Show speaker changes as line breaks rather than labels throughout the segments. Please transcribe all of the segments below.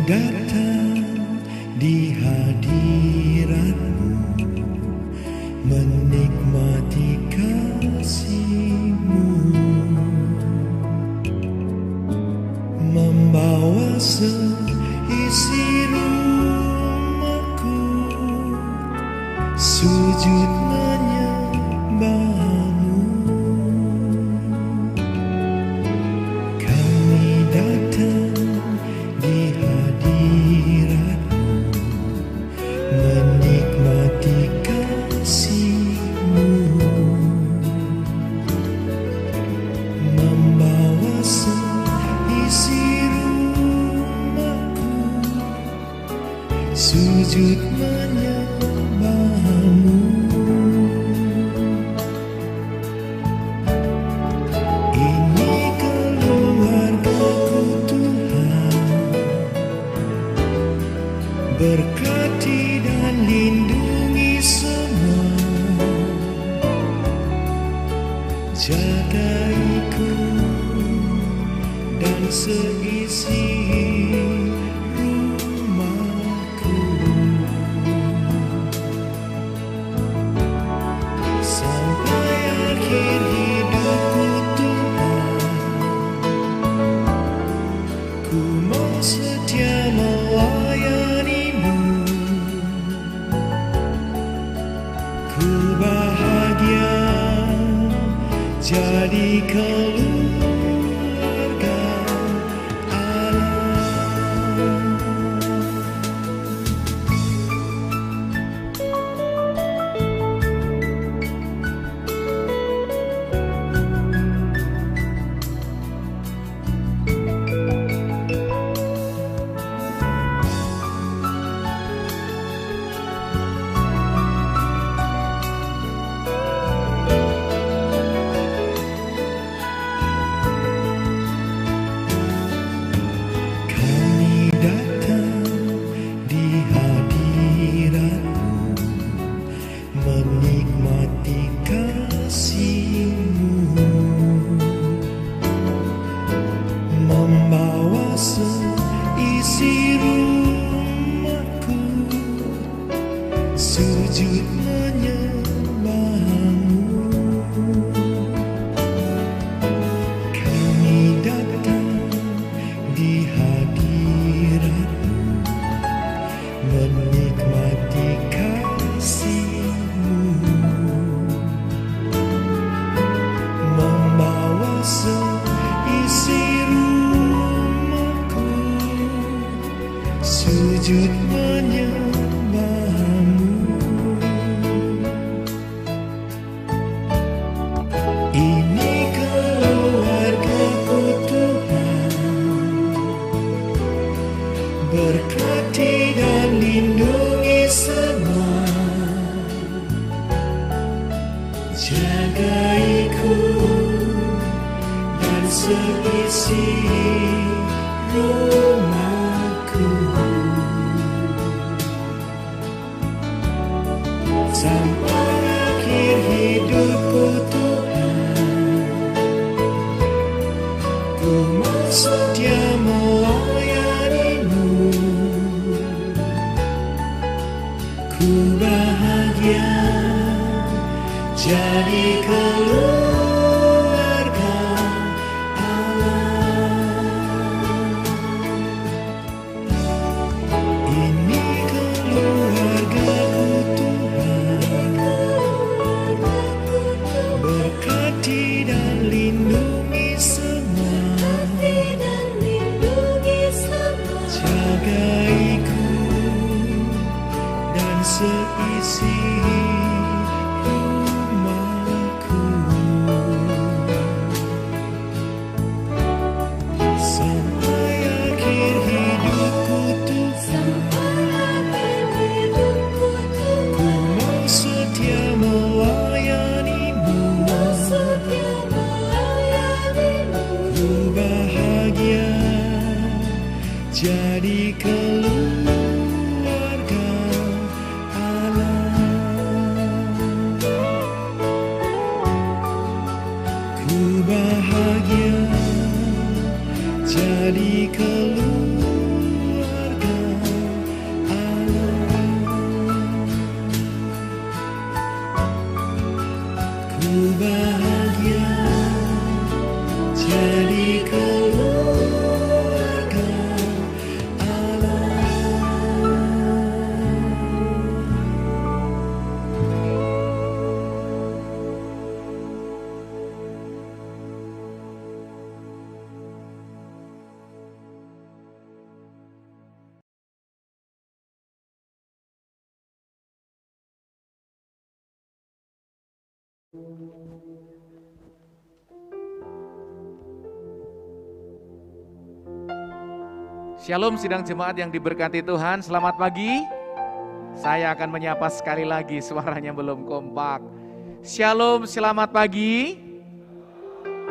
datang di hadirat-Mu, menikmati kasih-Mu, membawa seisi rumahku, sujud menyembah-Mu. Kami datang di hadirat-Mu, menikmati kasih-Mu, membawa seisi rumahku, sujud menyembah-Mu. Ini keluarga-Ku Tuhan, berkati dan lindungi semua, jagaiku dan seisi rumahku, sampai akhir hidupku Tuhan. Ku mau setia melayani-Mu, ku bahagia jadi keluarga Allah. Kami datang di hadirat-Mu, menikmati kasih-Mu, membawa seisi rumahku, sujud menyembah-Mu. Kami datang di hadirat-Mu, menikmati kasih-Mu, membawa seisi rumahku, sujud menyembah-Mu. Ini keluarga-Ku Tuhan, berkati dan lindungi semua, jagaiku dan seisi rumahku, sampai akhir hidupku Tuhan. Ku mau setia melayani-Mu, ku bahagia jadi keluarga Allah. Ini keluarga-Ku Tuhan, berkati dan lindungi semua, jagaiku dan seisi rumahku, sampai akhir hidupku Tuhan. Ku mau setia melayani-Mu, ku bahagia jadi keluarga Allah. Ku bahagia jadi keluarga
Shalom sidang jemaat yang diberkati Tuhan, selamat pagi. Saya akan menyapa sekali lagi, suaranya belum kompak. Shalom, selamat pagi.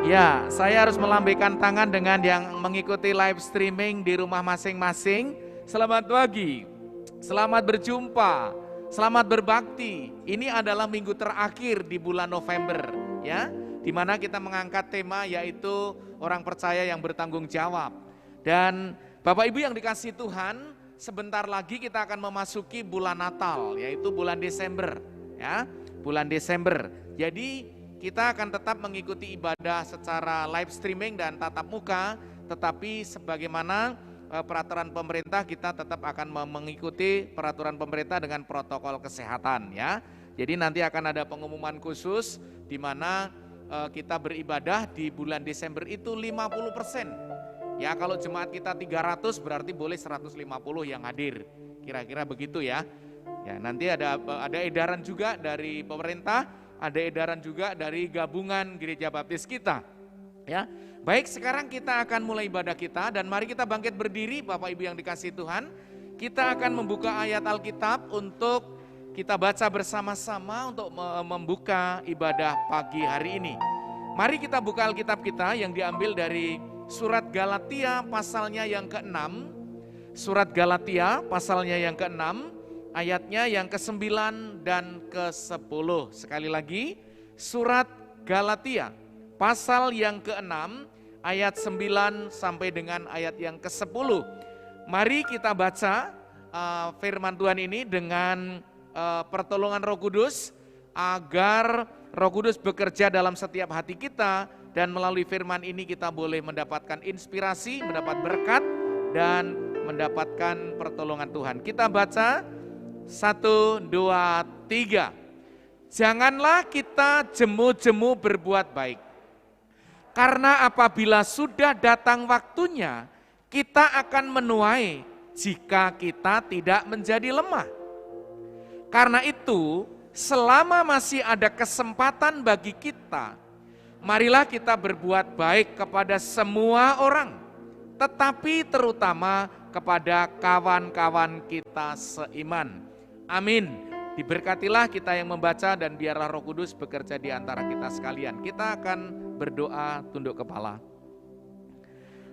Ya, saya harus melambaikan tangan dengan yang mengikuti live streaming di rumah masing-masing. Selamat pagi, selamat berjumpa, selamat berbakti. Ini adalah minggu terakhir di bulan November, ya, di mana kita mengangkat tema yaitu orang percaya yang bertanggung jawab. Dan Bapak Ibu yang dikasihi Tuhan, sebentar lagi kita akan memasuki bulan Natal, yaitu bulan Desember, ya, bulan Desember. Jadi kita akan tetap mengikuti ibadah secara live streaming dan tatap muka, tetapi sebagaimana peraturan pemerintah kita tetap akan mengikuti peraturan pemerintah dengan protokol kesehatan, ya. Jadi nanti akan ada pengumuman khusus di mana kita beribadah di bulan Desember itu 50%. Ya, kalau jemaat kita 300 berarti boleh 150 yang hadir. Kira-kira begitu ya. Ya, nanti ada edaran juga dari pemerintah, ada edaran juga dari gabungan gereja baptis kita. Ya. Baik, sekarang kita akan mulai ibadah kita dan mari kita bangkit berdiri Bapak Ibu yang dikasihi Tuhan. Kita akan membuka ayat Alkitab untuk kita baca bersama-sama untuk membuka ibadah pagi hari ini. Mari kita buka Alkitab kita yang diambil dari Surat Galatia pasalnya yang ke-6, Surat Galatia pasalnya yang ke-6, ayatnya yang ke-9 dan ke-10. Sekali lagi, Surat Galatia pasal yang ke-6, ayat 9 sampai dengan ayat yang ke-10. Mari kita baca firman Tuhan ini dengan pertolongan Roh Kudus, agar Roh Kudus bekerja dalam setiap hati kita. Dan melalui firman ini kita boleh mendapatkan inspirasi, mendapat berkat, dan mendapatkan pertolongan Tuhan. Kita baca 1, 2, 3. Janganlah kita jemu-jemu berbuat baik. Karena apabila sudah datang waktunya, kita akan menuai jika kita tidak menjadi lemah. Karena itu, selama masih ada kesempatan bagi kita, marilah kita berbuat baik kepada semua orang, tetapi terutama kepada kawan-kawan kita seiman. Amin. Diberkatilah kita yang membaca dan biarlah Roh Kudus bekerja di antara kita sekalian. Kita akan berdoa tunduk kepala.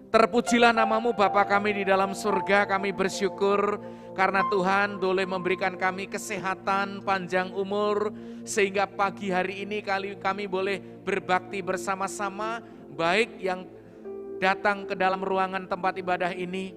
Terpujilah namamu Bapa kami di dalam surga, kami bersyukur karena Tuhan boleh memberikan kami kesehatan, panjang umur, sehingga pagi hari ini kami boleh berbakti bersama-sama, baik yang datang ke dalam ruangan tempat ibadah ini,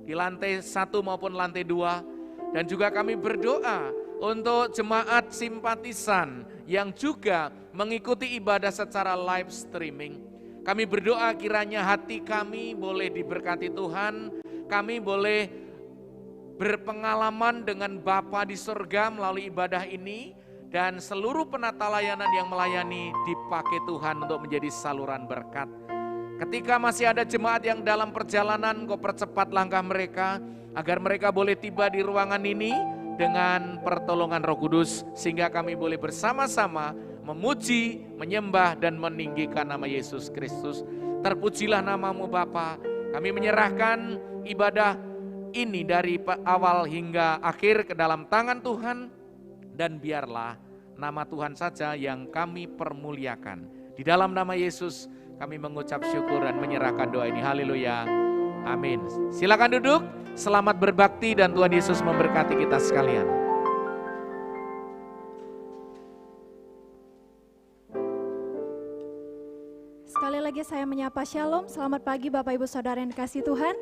di lantai 1 maupun lantai 2, dan juga kami berdoa untuk jemaat simpatisan yang juga mengikuti ibadah secara live streaming. Kami berdoa kiranya hati kami boleh diberkati Tuhan, kami boleh berpengalaman dengan Bapa di surga melalui ibadah ini, dan seluruh penata layanan yang melayani dipakai Tuhan untuk menjadi saluran berkat. Ketika masih ada jemaat yang dalam perjalanan, Kau percepat langkah mereka, agar mereka boleh tiba di ruangan ini dengan pertolongan Roh Kudus, sehingga kami boleh bersama-sama memuji, menyembah, dan meninggikan nama Yesus Kristus. Terpujilah namamu Bapa. Kami menyerahkan ibadah ini dari awal hingga akhir ke dalam tangan Tuhan, dan biarlah nama Tuhan saja yang kami permuliakan. Di dalam nama Yesus kami mengucap syukur dan menyerahkan doa ini. Haleluya. Amin. Silakan duduk. Selamat berbakti dan Tuhan Yesus memberkati kita sekalian.
Sekali lagi saya menyapa Shalom, selamat pagi Bapak Ibu Saudara yang dikasihi Tuhan.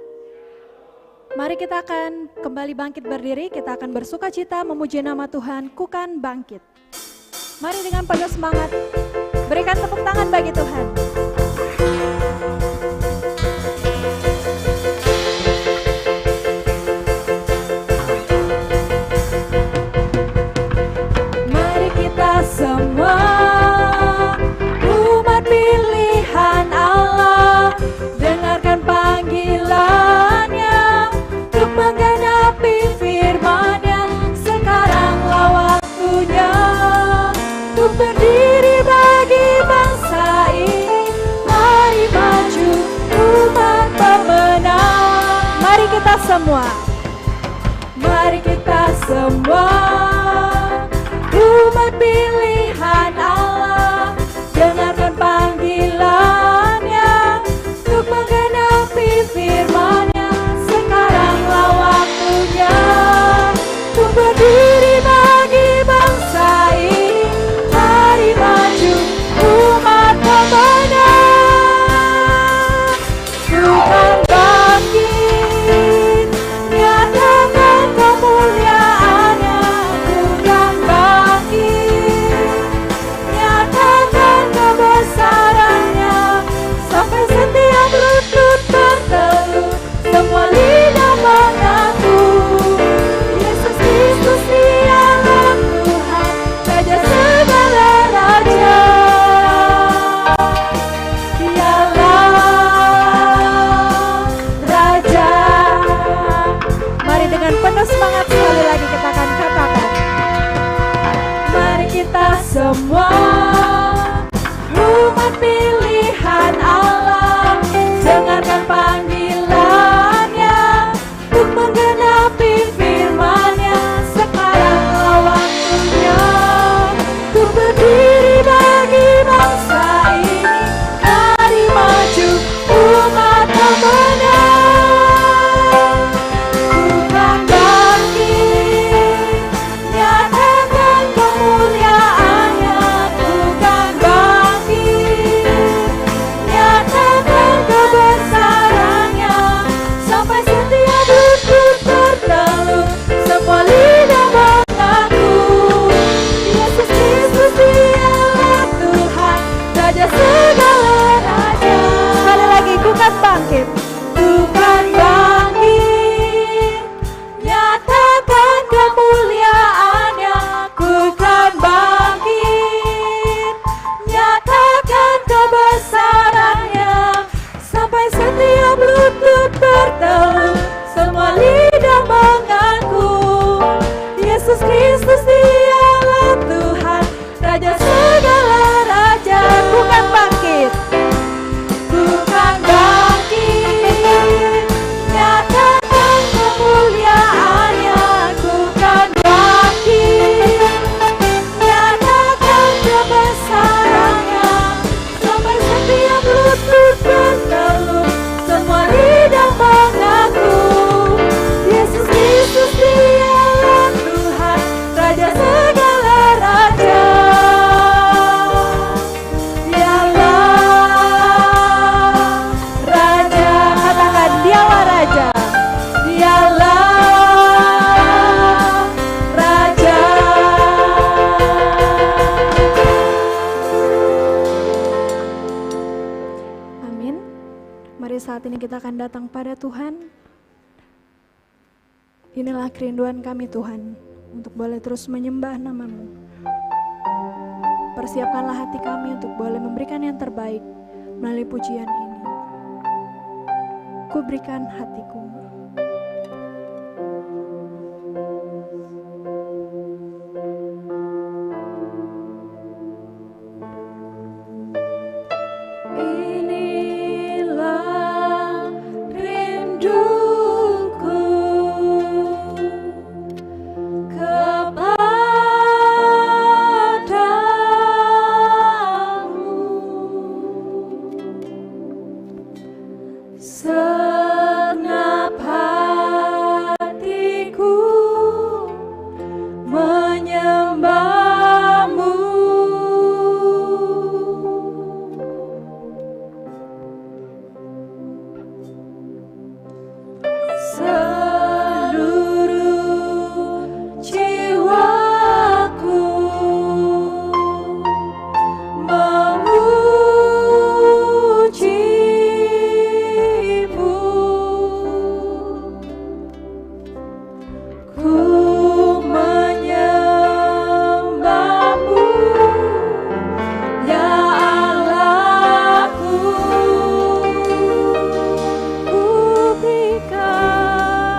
Mari kita akan kembali bangkit berdiri, kita akan bersuka cita memuji nama Tuhan, kukan bangkit. Mari dengan penuh semangat, berikan tepuk tangan bagi Tuhan. Mari kita semua umat pilihan Allah, dengarkan panggilannya untuk menggenapi firman-Nya. Sekaranglah waktunya untuk berdiri semua. Mari kita semua umat pilihan Allah, dengarkan panggilannya untuk menggenapi firman-Nya. Sekaranglah waktunya untuk berdiri bagi bangsa ini. Mari maju umat pemenang. Tuhan bangkit, nyatakan kemuliaan-Nya. Tuhan bangkit, nyatakan kebesaran-Nya. Sampai setiap lutut bertelut, semua lidah mengaku Yesus Kristus dialah Tuhan, Raja segala raja. Dialah Raja. Mari dengan penuh semangat sekali lagi kita akan katakan. Mari kita semua umat pilihan Allah, dengarkan panggilannya untuk menggenapi firman-Nya. Sekaranglah waktunya untuk berdiri bagi bangsa ini. Mari maju umat pemenang. Tuhan bangkit, nyatakan kemuliaan-Nya. Tuhan bangkit, nyatakan kebesaran-Nya. Sampai setiap lutut bertelut, semua lidah mengaku Yesus Kristus dialah Tuhan, Raja segala raja. Sekali lagi, Tuhan bangkit. Tuhan bangkit, nyatakan kemuliaan-Nya. Tuhan bangkit, nyatakan kebesaran-Nya. Sampai setiap lutut bertelut, semua lidah mengaku Yesus Kristus dialah Tuhan, Raja segala raja. Tuhan bangkit, Tuhan bangkit, nyatakan kemuliaan-Nya. Tuhan bangkit, nyatakan kebesaran-Nya. Sampai setiap lutut bertelut, semua lidah mengaku Yesus Kristus dialah Tuhan, Raja segala raja. Dialah Raja, katakan dialah Raja. Dialah Raja. Amin. Mari saat ini kita akan datang pada Tuhan. Inilah kerinduan kami Tuhan, untuk boleh terus menyembah nama-Mu. Persiapkanlah hati kami untuk boleh memberikan yang terbaik melalui pujian ini. Ku berikan hatiku. Inilah rinduku kepadamu. Segenap hatiku menyembah-Mu. Seluruh jiwaku memuji-Mu. Ku menyembah-Mu, ya Allahku. Ku berikan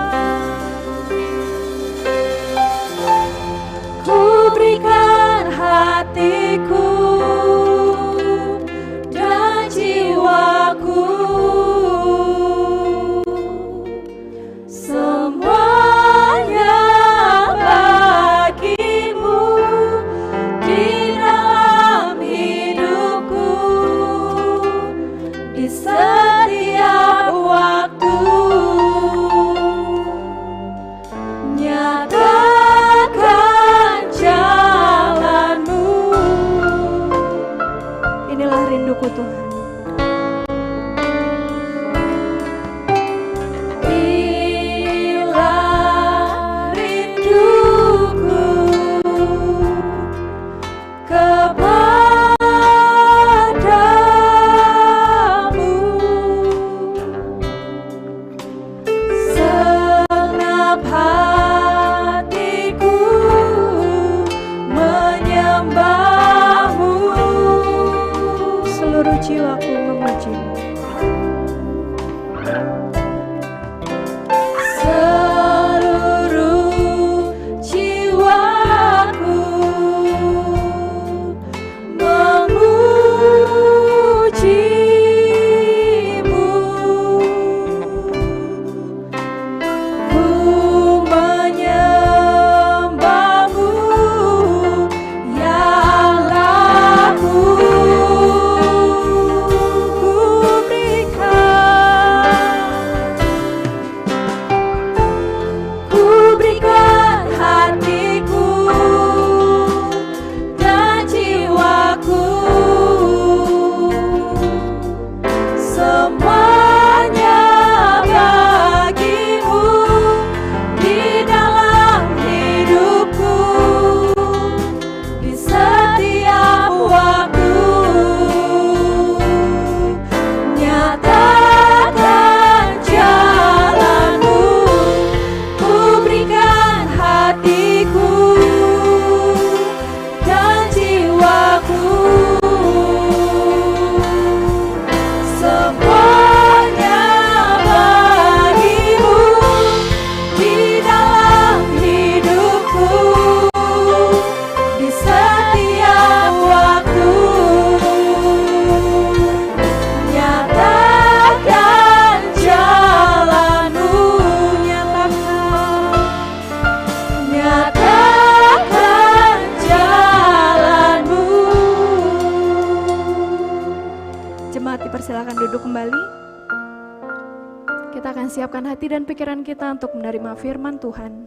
kita akan siapkan hati dan pikiran kita untuk menerima firman Tuhan.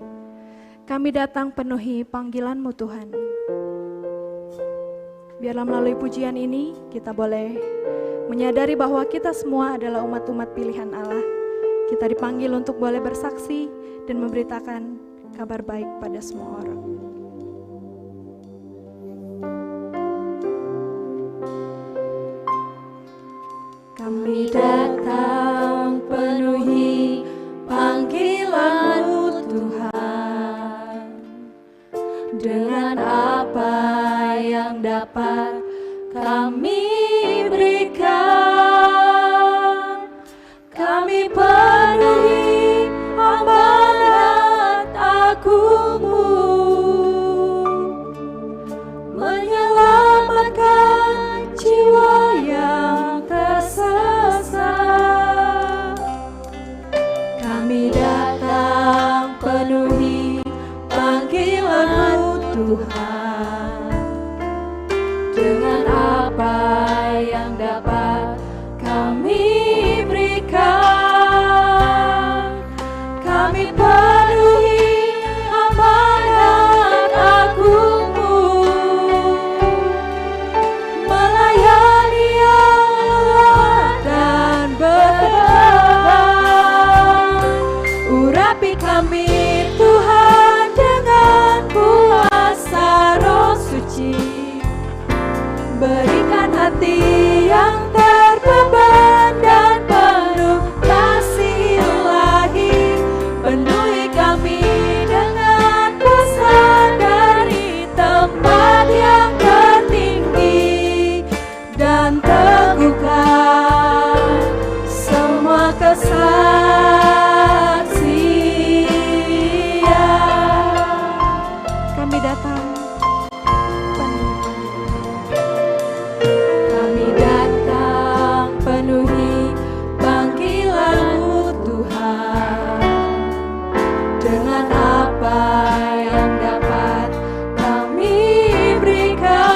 Kami datang penuhi panggilan-Mu Tuhan. Biarlah melalui pujian ini kita boleh menyadari bahwa kita semua adalah umat-umat pilihan Allah. Kita dipanggil untuk boleh bersaksi dan memberitakan kabar baik pada semua orang.
Kami datang penuhi panggilan-Mu Tuhan, dengan apa yang dapat kami berikan. Kami penuhi amanat Agung-Mu, menyelamatkan jiwa yang tersesat. Kami datang penuhi panggilan-Mu Tuhan, dengan apa yang dapat kami berikan. Kami penuhi amanat Agung-Mu, melayani Allah dan berdoa. Urapi kami Tuhan dengan kuasa Roh Suci, berikan hati yang terbeban dan penuh kasih ilahi. Penuhi kami dengan kuasa dari tempat yang tertinggi, dan teguhkan semua kesaksian.
Kami datang
Kami datang penuhi panggilan-Mu Tuhan, dengan apa yang dapat kami berikan.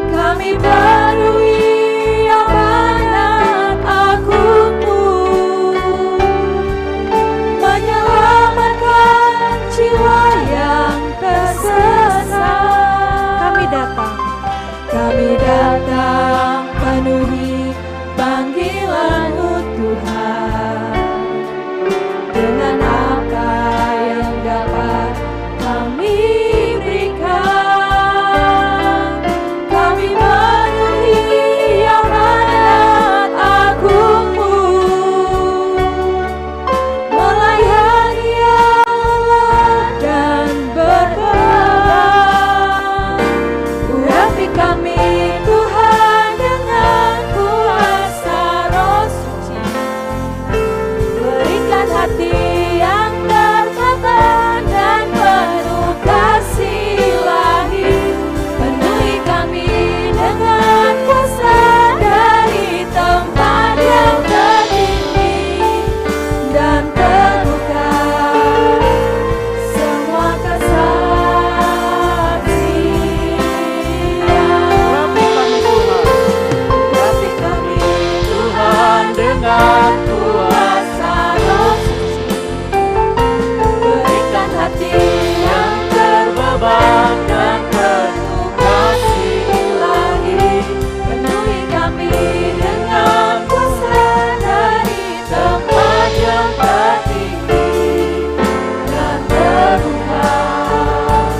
Kami penuhi amanat Agung-Mu, menyelamatkan jiwa yang tersesat. Kami datang penuhi panggilan-Mu Tuhan, dengan apa yang dapat kami berikan. Kami penuhi amanat Agung-Mu, melayani Allah dan berdoa. Urapi kami Tuhan dengan kuasa Roh Suci, berikan hati yang terbeban dan penuh kasih ilahi. Penuhi kami dengan kuasa dari tempat yang tertinggi, dan teguhkan semua kesaksian. Urapi kami Tuhan dengan kuasa Roh Suci, berikan hati yang terbeban dan penuh kasih ilahi. Penuhi kami dengan kuasa dari tempat yang tertinggi, dan teguhkan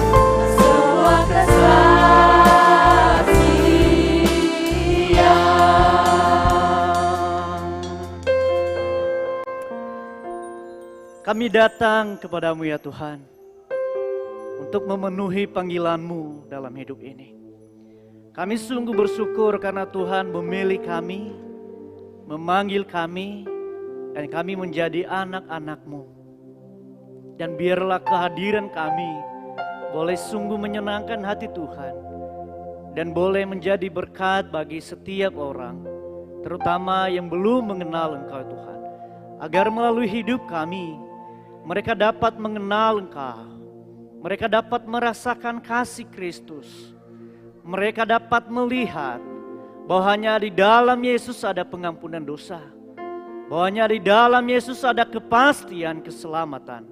semua kesaksian.
Kami datang kepadamu ya Tuhan, untuk memenuhi panggilan-Mu dalam hidup ini. Kami sungguh bersyukur karena Tuhan memilih kami, memanggil kami, dan kami menjadi anak-anak-Mu. Dan biarlah kehadiran kami boleh sungguh menyenangkan hati Tuhan, dan boleh menjadi berkat bagi setiap orang, terutama yang belum mengenal Engkau Tuhan. Agar melalui hidup kami, mereka dapat mengenal Engkau. Mereka dapat merasakan kasih Kristus. Mereka dapat melihat bahwa hanya di dalam Yesus ada pengampunan dosa. bahwanya di dalam Yesus ada kepastian keselamatan.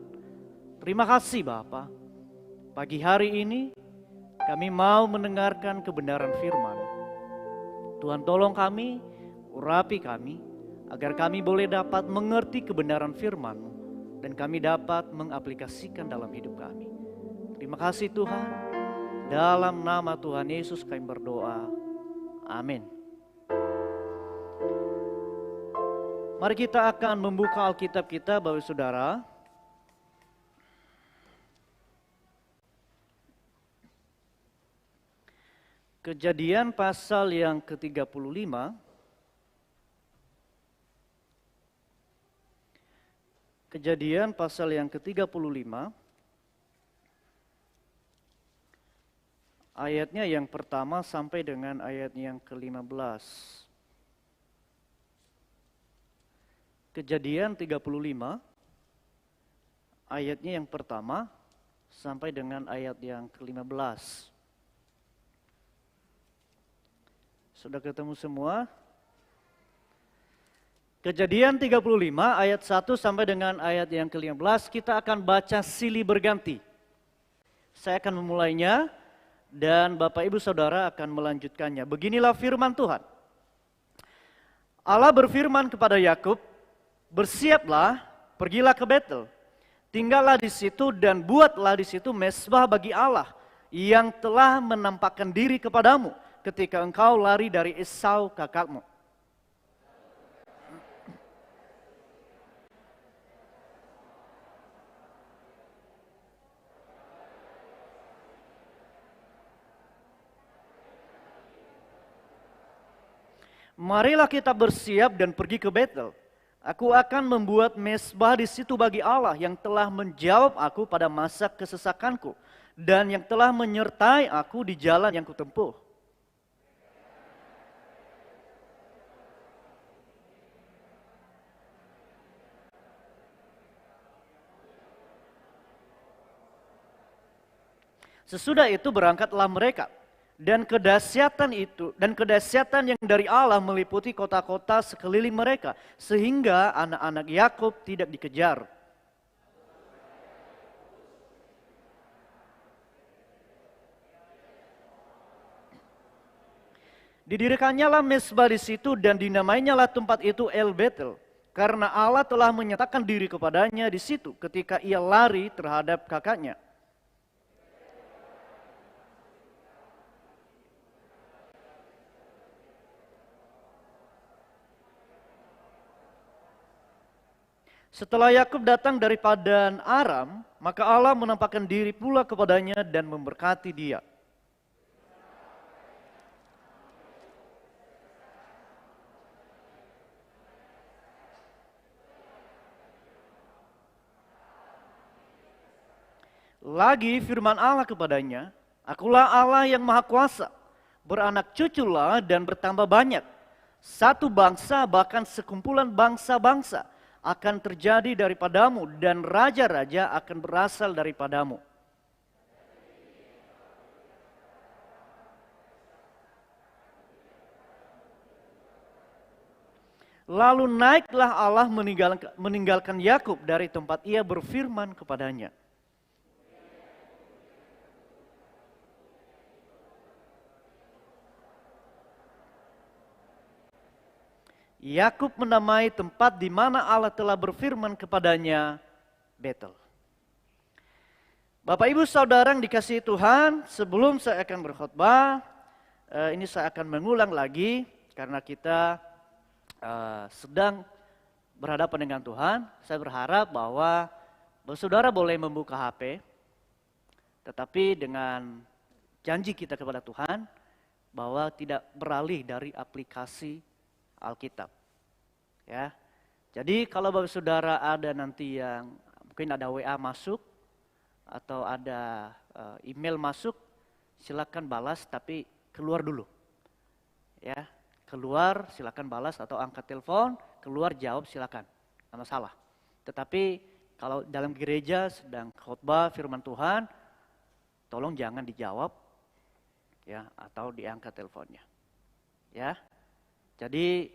Terima kasih Bapa. Pagi hari ini kami mau mendengarkan kebenaran firman. Tuhan tolong kami, urapi kami, agar kami boleh dapat mengerti kebenaran firman-Mu dan kami dapat mengaplikasikan dalam hidup kami. Terima kasih Tuhan, dalam nama Tuhan Yesus kami berdoa. Amin. Mari kita akan membuka Alkitab kita Bapak Saudara. Kejadian pasal yang ke-35. Kejadian pasal yang ke-35. Ayatnya yang pertama sampai dengan ayat yang ke-15. Kejadian 35. Ayatnya yang pertama sampai dengan ayat yang ke-15. Sudah ketemu semua? Kejadian 35 ayat 1 sampai dengan ayat yang ke-15 kita akan baca silih berganti. Saya akan memulainya dan Bapak Ibu Saudara akan melanjutkannya. Beginilah firman Tuhan. Allah berfirman kepada Yakub, "Bersiaplah, pergilah ke Betel. Tinggallah di situ dan buatlah di situ mezbah bagi Allah yang telah menampakkan diri kepadamu ketika engkau lari dari Esau kakakmu." Marilah kita bersiap dan pergi ke Betel. Aku akan membuat mezbah di situ bagi Allah yang telah menjawab aku pada masa kesesakanku dan yang telah menyertai aku di jalan yang kutempuh. Sesudah itu berangkatlah mereka. Dan kedahsyatan yang dari Allah meliputi kota-kota sekeliling mereka, sehingga anak-anak Yakub tidak dikejar. Didirikannya lah mezbah di situ dan dinamainya lah tempat itu El Betel, karena Allah telah menyatakan diri kepadanya di situ ketika ia lari terhadap kakaknya. Setelah Yakub datang dari Padan Aram, maka Allah menampakkan diri pula kepadanya dan memberkati dia. Lagi firman Allah kepadanya, "Akulah Allah yang Maha Kuasa, beranak cuculah dan bertambah banyak. Satu bangsa bahkan sekumpulan bangsa-bangsa akan terjadi daripadamu dan raja-raja akan berasal daripadamu." Lalu naiklah Allah meninggalkan Yakub dari tempat ia berfirman kepadanya. Yakub menamai tempat di mana Allah telah berfirman kepadanya Betel. Bapak Ibu Saudara yang dikasihi Tuhan, sebelum saya akan berkhotbah, ini saya akan mengulang lagi karena kita sedang berhadapan dengan Tuhan. Saya berharap bahwa saudara boleh membuka HP, tetapi dengan janji kita kepada Tuhan bahwa tidak beralih dari aplikasi Alkitab. Ya. Jadi kalau Bapak Saudara ada nanti yang mungkin ada WA masuk atau ada email masuk, silakan balas tapi keluar dulu. Ya, keluar silakan balas atau angkat telepon, keluar jawab silakan. Enggak masalah. Tetapi kalau dalam gereja sedang khotbah firman Tuhan, tolong jangan dijawab ya atau diangkat teleponnya. Ya. Jadi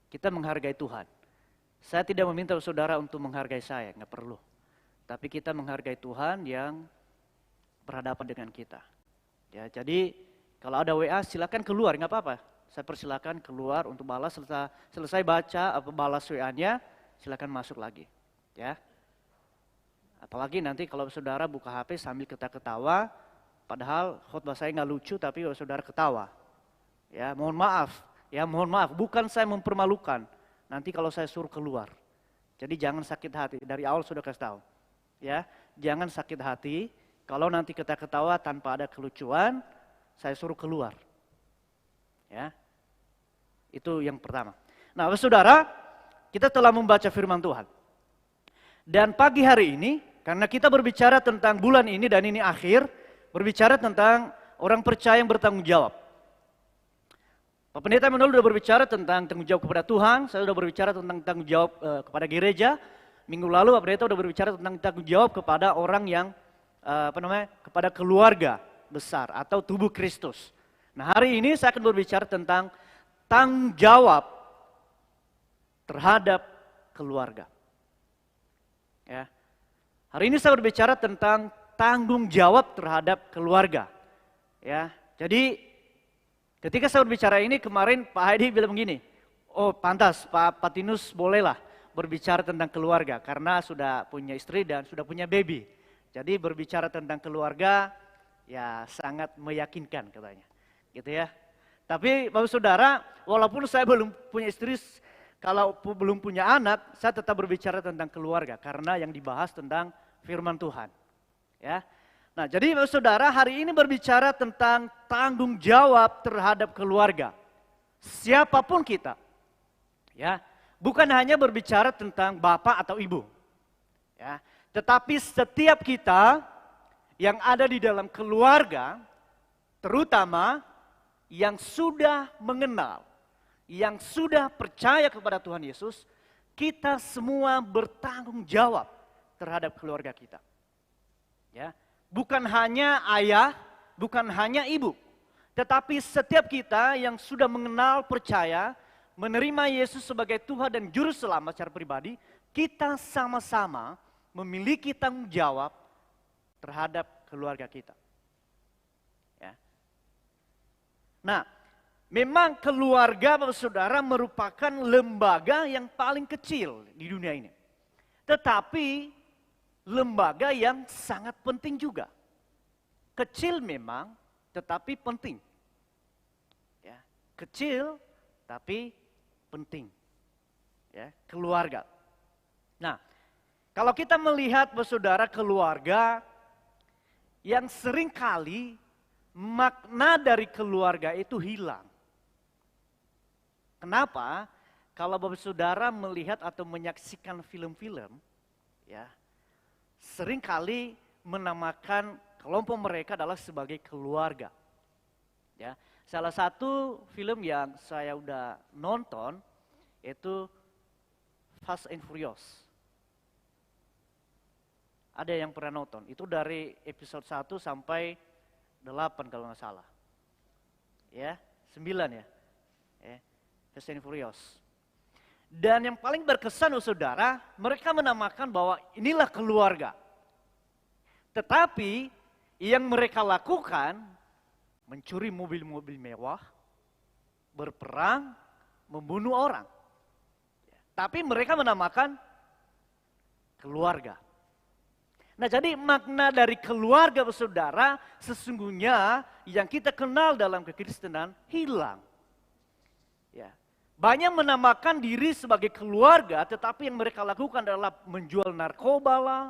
kita menghargai Tuhan. Saya tidak meminta saudara untuk menghargai saya, nggak perlu. Tapi kita menghargai Tuhan yang berhadapan dengan kita. Ya, jadi kalau ada WA silakan keluar, nggak apa-apa. Saya persilakan keluar untuk balas, selesai baca balas WA-nya, silakan masuk lagi. Ya. Apalagi nanti kalau saudara buka HP sambil ketawa, padahal khotbah saya nggak lucu tapi saudara ketawa. Ya, mohon maaf. Ya, mohon maaf. Bukan saya mempermalukan. Nanti kalau saya suruh keluar. Jadi jangan sakit hati. Dari awal sudah kasih tahu. Ya, jangan sakit hati. Kalau nanti kita ketawa tanpa ada kelucuan, saya suruh keluar. Ya, itu yang pertama. Nah, saudara, kita telah membaca firman Tuhan. Dan pagi hari ini, karena kita berbicara tentang bulan ini dan ini akhir, berbicara tentang orang percaya yang bertanggung jawab. Pak Pendeta Emanuel sudah berbicara tentang tanggung jawab kepada Tuhan, saya sudah berbicara tentang tanggung jawab kepada gereja. Minggu lalu Pak Pendeta sudah berbicara tentang tanggung jawab kepada orang yang kepada keluarga besar atau tubuh Kristus. Nah, hari ini saya akan berbicara tentang tanggung jawab terhadap keluarga. Ya. Hari ini saya berbicara tentang tanggung jawab terhadap keluarga. Ya. Jadi ketika saya berbicara ini kemarin Pak Haidi bilang begini, oh pantas Pak Patinus bolehlah berbicara tentang keluarga karena sudah punya istri dan sudah punya baby. Jadi berbicara tentang keluarga ya sangat meyakinkan katanya. Gitu ya. Tapi Bapak Saudara, walaupun saya belum punya istri, kalau belum punya anak, saya tetap berbicara tentang keluarga karena yang dibahas tentang firman Tuhan. Ya. Nah, jadi Bapak Saudara, hari ini berbicara tentang tanggung jawab terhadap keluarga. Siapapun kita. Ya, bukan hanya berbicara tentang bapak atau ibu. Ya, tetapi setiap kita yang ada di dalam keluarga, terutama yang sudah mengenal, yang sudah percaya kepada Tuhan Yesus, kita semua bertanggung jawab terhadap keluarga kita. Ya, bukan hanya ayah, bukan hanya ibu, tetapi setiap kita yang sudah mengenal, percaya, menerima Yesus sebagai Tuhan dan Juru Selamat secara pribadi, kita sama-sama memiliki tanggung jawab terhadap keluarga kita. Ya. Nah, memang keluarga Bapak Saudara merupakan lembaga yang paling kecil di dunia ini. Tetapi lembaga yang sangat penting juga. Kecil memang, tetapi penting. Ya, kecil, tapi penting. Ya, keluarga. Nah, kalau kita melihat saudara keluarga, yang seringkali makna dari keluarga itu hilang. Kenapa? Kalau Bapak Saudara melihat atau menyaksikan film-film, ya, seringkali menamakan kelompok mereka adalah sebagai keluarga. Ya, salah satu film yang saya udah nonton itu Fast and Furious. Ada yang pernah nonton, itu dari episode 1 sampai 8 kalau nggak salah. Ya, 9 ya. Fast and Furious. Dan yang paling berkesan saudara, mereka menamakan bahwa inilah keluarga. Tetapi yang mereka lakukan, mencuri mobil-mobil mewah, berperang, membunuh orang. Tapi mereka menamakan keluarga. Nah, jadi makna dari keluarga saudara sesungguhnya yang kita kenal dalam kekristenan hilang. Ya. Banyak menamakan diri sebagai keluarga, tetapi yang mereka lakukan adalah menjual narkoba lah,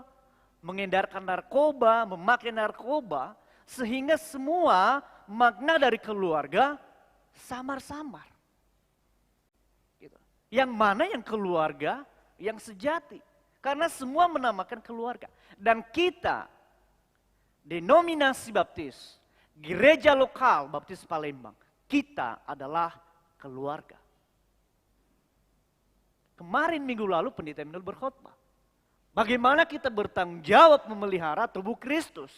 mengedarkan narkoba, memakai narkoba, sehingga semua makna dari keluarga samar-samar. Gitu. Yang mana yang keluarga yang sejati? Karena semua menamakan keluarga. Dan kita, denominasi baptis, gereja lokal baptis Palembang, kita adalah keluarga. Kemarin minggu lalu pendeta Emanuel berkhotbah. Bagaimana kita bertanggung jawab memelihara tubuh Kristus.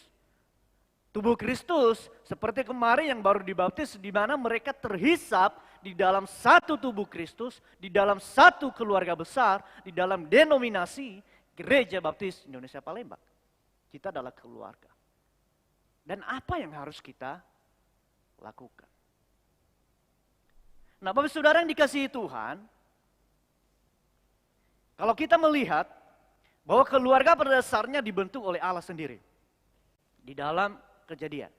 Tubuh Kristus seperti kemarin yang baru dibaptis, di mana mereka terhisap di dalam satu tubuh Kristus, di dalam satu keluarga besar, di dalam denominasi Gereja Baptis Indonesia Palembang. Kita adalah keluarga. Dan apa yang harus kita lakukan? Nah, Bapak Saudara yang dikasihi Tuhan, kalau kita melihat bahwa keluarga pada dasarnya dibentuk oleh Allah sendiri. Di dalam Kejadian.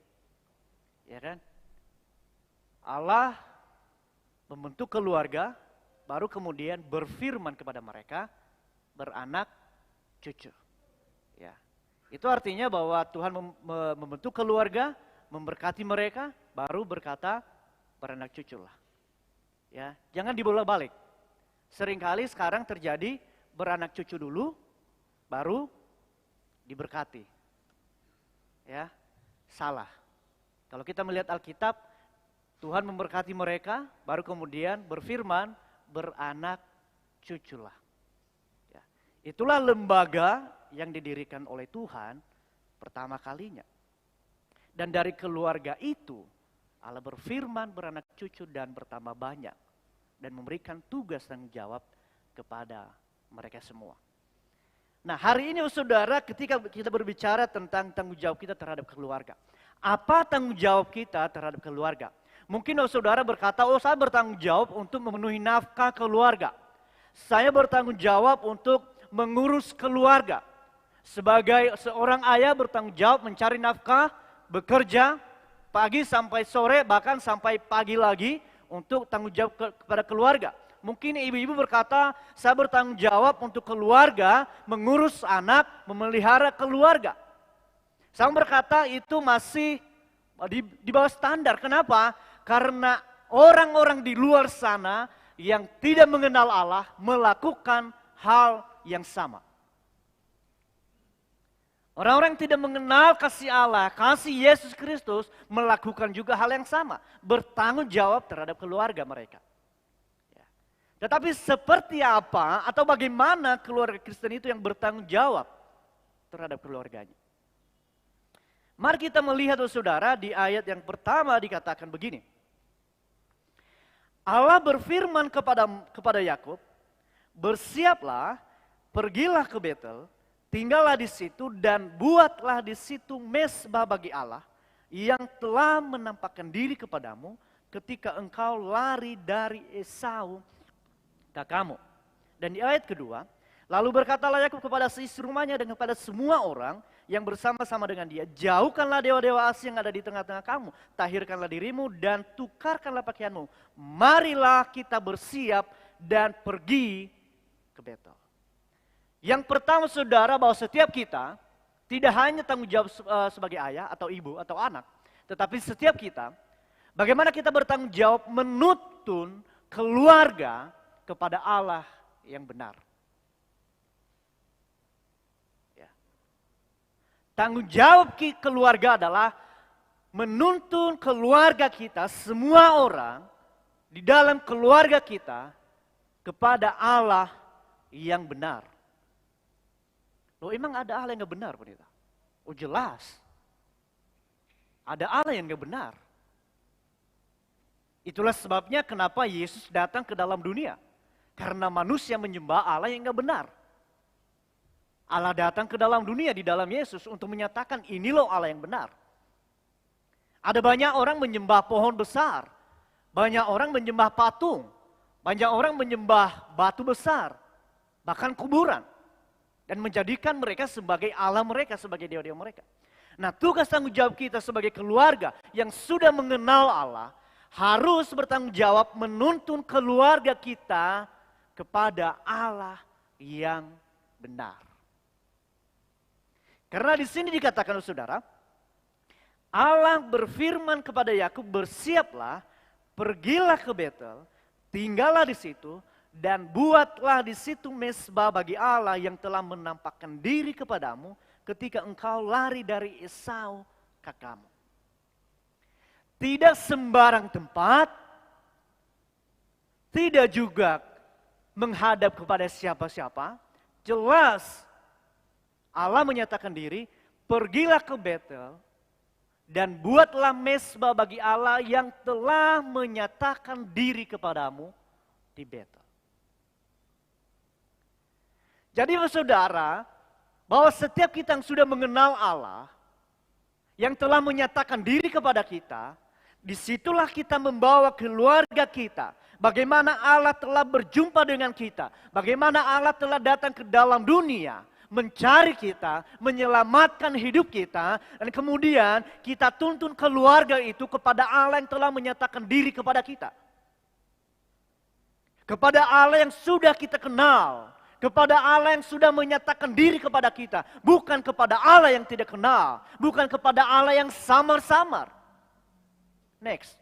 Ya kan? Allah membentuk keluarga, baru kemudian berfirman kepada mereka, beranak cucu. Ya. Itu artinya bahwa Tuhan membentuk keluarga, memberkati mereka, baru berkata beranak cuculah. Ya, jangan dibolak-balik. Seringkali sekarang terjadi beranak cucu dulu, baru diberkati. Ya, salah. Kalau kita melihat Alkitab, Tuhan memberkati mereka, baru kemudian berfirman, beranak cuculah. Ya. Itulah lembaga yang didirikan oleh Tuhan pertama kalinya. Dan dari keluarga itu, Allah berfirman, beranak cucu dan bertambah banyak. Dan memberikan tugas tanggung jawab kepada mereka semua. Nah, hari ini saudara, ketika kita berbicara tentang tanggung jawab kita terhadap keluarga. Apa tanggung jawab kita terhadap keluarga? Mungkin saudara berkata, saya bertanggung jawab untuk memenuhi nafkah keluarga. Saya bertanggung jawab untuk mengurus keluarga. Sebagai seorang ayah bertanggung jawab mencari nafkah, bekerja, pagi sampai sore, bahkan sampai pagi lagi untuk tanggung jawab kepada keluarga. Mungkin ibu-ibu berkata, saya bertanggung jawab untuk keluarga, mengurus anak, memelihara keluarga. Saya berkata itu masih di bawah standar. Kenapa? Karena orang-orang di luar sana yang tidak mengenal Allah melakukan hal yang sama. Orang-orang yang tidak mengenal kasih Allah, kasih Yesus Kristus melakukan juga hal yang sama. Bertanggung jawab terhadap keluarga mereka. Tetapi seperti apa atau bagaimana keluarga Kristen itu yang bertanggung jawab terhadap keluarganya? Mari kita melihat saudara di ayat yang pertama dikatakan begini. Allah berfirman kepada Yakub, bersiaplah, pergilah ke Betel, tinggallah di situ dan buatlah di situ mezbah bagi Allah yang telah menampakkan diri kepadamu ketika engkau lari dari Esau kakakmu. Dan di ayat kedua, lalu berkatalah Yakub kepada seistri rumahnya dan kepada semua orang yang bersama-sama dengan dia, jauhkanlah dewa-dewa asing yang ada di tengah-tengah kamu, tahirkanlah dirimu dan tukarkanlah pakaianmu. Marilah kita bersiap dan pergi ke Betel. Yang pertama saudara, bahwa setiap kita tidak hanya tanggung jawab sebagai ayah atau ibu atau anak, tetapi setiap kita, bagaimana kita bertanggung jawab menuntun keluarga kepada Allah yang benar. Ya. Tanggung jawab keluarga adalah menuntun keluarga kita, semua orang di dalam keluarga kita kepada Allah yang benar. Loh, emang ada Allah yang gak benar, pendeta? Oh jelas. Ada Allah yang gak benar. Itulah sebabnya kenapa Yesus datang ke dalam dunia. Karena manusia menyembah Allah yang gak benar. Allah datang ke dalam dunia di dalam Yesus untuk menyatakan ini loh Allah yang benar. Ada banyak orang menyembah pohon besar. Banyak orang menyembah patung. Banyak orang menyembah batu besar. Bahkan kuburan. Dan menjadikan mereka sebagai Allah mereka, sebagai dewa-dewa mereka. Nah, tugas tanggung jawab kita sebagai keluarga yang sudah mengenal Allah harus bertanggung jawab menuntun keluarga kita kepada Allah yang benar. Karena di sini dikatakan saudara, Allah berfirman kepada Yakub, bersiaplah, pergilah ke Betel, tinggallah di situ, dan buatlah di situ mezbah bagi Allah yang telah menampakkan diri kepadamu ketika engkau lari dari Esau kakakmu. Tidak sembarang tempat, tidak juga menghadap kepada siapa-siapa. Jelas Allah menyatakan diri, pergilah ke Betel, dan buatlah mesbah bagi Allah yang telah menyatakan diri kepadamu di Betel. Jadi saudara, bahwa setiap kita yang sudah mengenal Allah, yang telah menyatakan diri kepada kita, disitulah kita membawa keluarga kita. Bagaimana Allah telah berjumpa dengan kita, bagaimana Allah telah datang ke dalam dunia, mencari kita, menyelamatkan hidup kita, dan kemudian kita tuntun keluarga itu kepada Allah yang telah menyatakan diri kepada kita. Kepada Allah yang sudah kita kenal, kepada Allah yang sudah menyatakan diri kepada kita, bukan kepada Allah yang tidak kenal, bukan kepada Allah yang samar-samar. Next.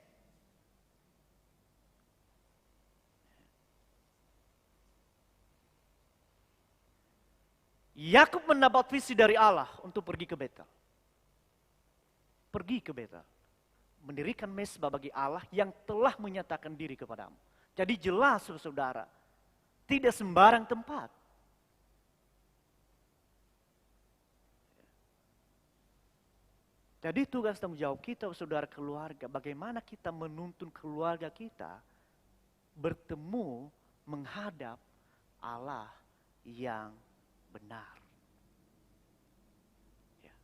Yakub mendapat visi dari Allah untuk pergi ke Betel. Pergi ke Betel. Mendirikan mesbah bagi Allah yang telah menyatakan diri kepadamu. Jadi jelas saudara, tidak sembarang tempat. Jadi tugas tanggung jawab kita saudara keluarga, bagaimana kita menuntun keluarga kita bertemu menghadap Allah yang benar. Ya.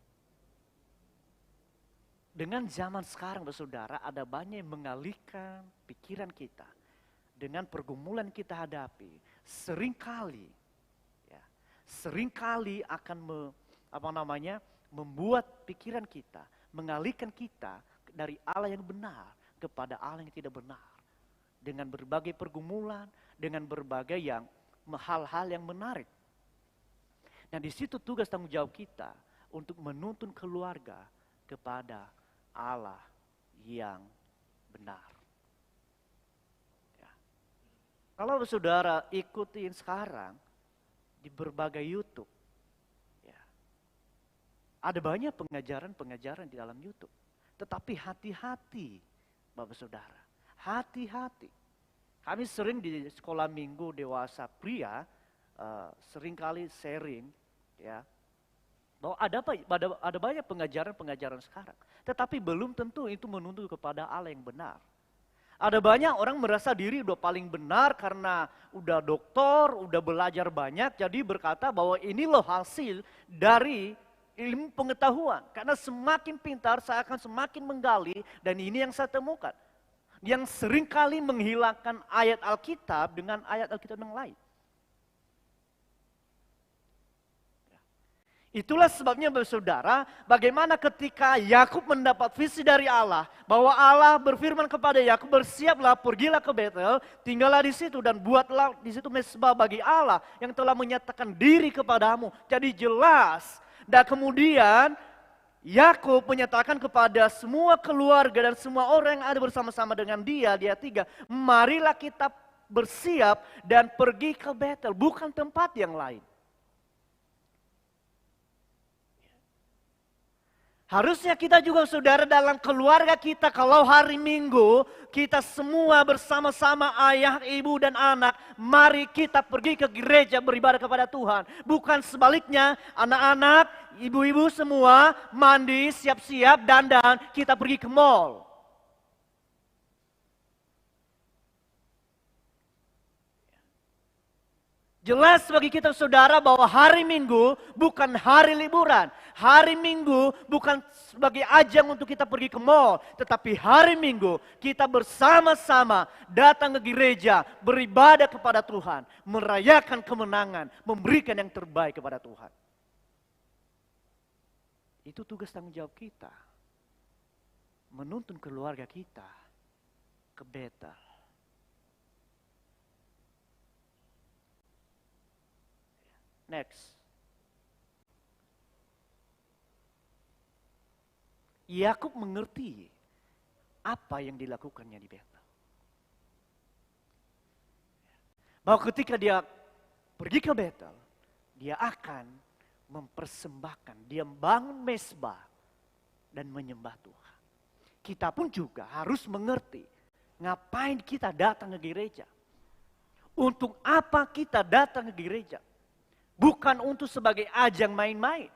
Dengan zaman sekarang saudara, ada banyak yang mengalihkan pikiran kita dengan pergumulan kita hadapi. Seringkali akan membuat pikiran kita, mengalihkan kita dari Allah yang benar kepada Allah yang tidak benar. Dengan berbagai pergumulan, dengan berbagai hal-hal yang menarik. Nah, di situ tugas tanggung jawab kita untuk menuntun keluarga kepada Allah yang benar. Ya. Kalau saudara ikutin sekarang di berbagai YouTube, ya, ada banyak pengajaran-pengajaran di dalam YouTube. Tetapi hati-hati, Bapak Saudara, hati-hati. Kami sering di sekolah minggu dewasa pria, seringkali sharing, ya, bahwa ada banyak pengajaran-pengajaran sekarang. Tetapi belum tentu itu menuntut kepada Allah yang benar. Ada banyak orang merasa diri udah paling benar karena udah doktor, udah belajar banyak, jadi berkata bahwa ini loh hasil dari ilmu pengetahuan. Karena semakin pintar saya akan semakin menggali dan ini yang saya temukan. Yang seringkali menghilangkan ayat Alkitab dengan ayat Alkitab yang lain. Itulah sebabnya saudara, bagaimana ketika Yakub mendapat visi dari Allah, bahwa Allah berfirman kepada Yakub, bersiaplah, pergilah ke Betel, tinggallah di situ dan buatlah di situ mesbah bagi Allah yang telah menyatakan diri kepadamu. Jadi jelas, dan kemudian Yakub menyatakan kepada semua keluarga dan semua orang yang ada bersama-sama dengan dia 3, marilah kita bersiap dan pergi ke Betel, bukan tempat yang lain. Harusnya kita juga saudara dalam keluarga kita, kalau hari Minggu kita semua bersama-sama ayah, ibu dan anak, mari kita pergi ke gereja beribadah kepada Tuhan. Bukan sebaliknya, anak-anak, ibu-ibu semua mandi, siap-siap, dandan, kita pergi ke mall. Jelas bagi kita saudara bahwa hari Minggu bukan hari liburan. Hari Minggu bukan sebagai ajang untuk kita pergi ke mall. Tetapi hari Minggu kita bersama-sama datang ke gereja, beribadah kepada Tuhan. Merayakan kemenangan, memberikan yang terbaik kepada Tuhan. Itu tugas tanggung jawab kita. Menuntun keluarga kita ke Betel. Next. Yakub mengerti apa yang dilakukannya di Betel. Bahwa ketika dia pergi ke Betel, dia akan mempersembahkan, dia membangun mesbah dan menyembah Tuhan. Kita pun juga harus mengerti ngapain kita datang ke gereja. Untuk apa kita datang ke gereja? Bukan untuk sebagai ajang main-main.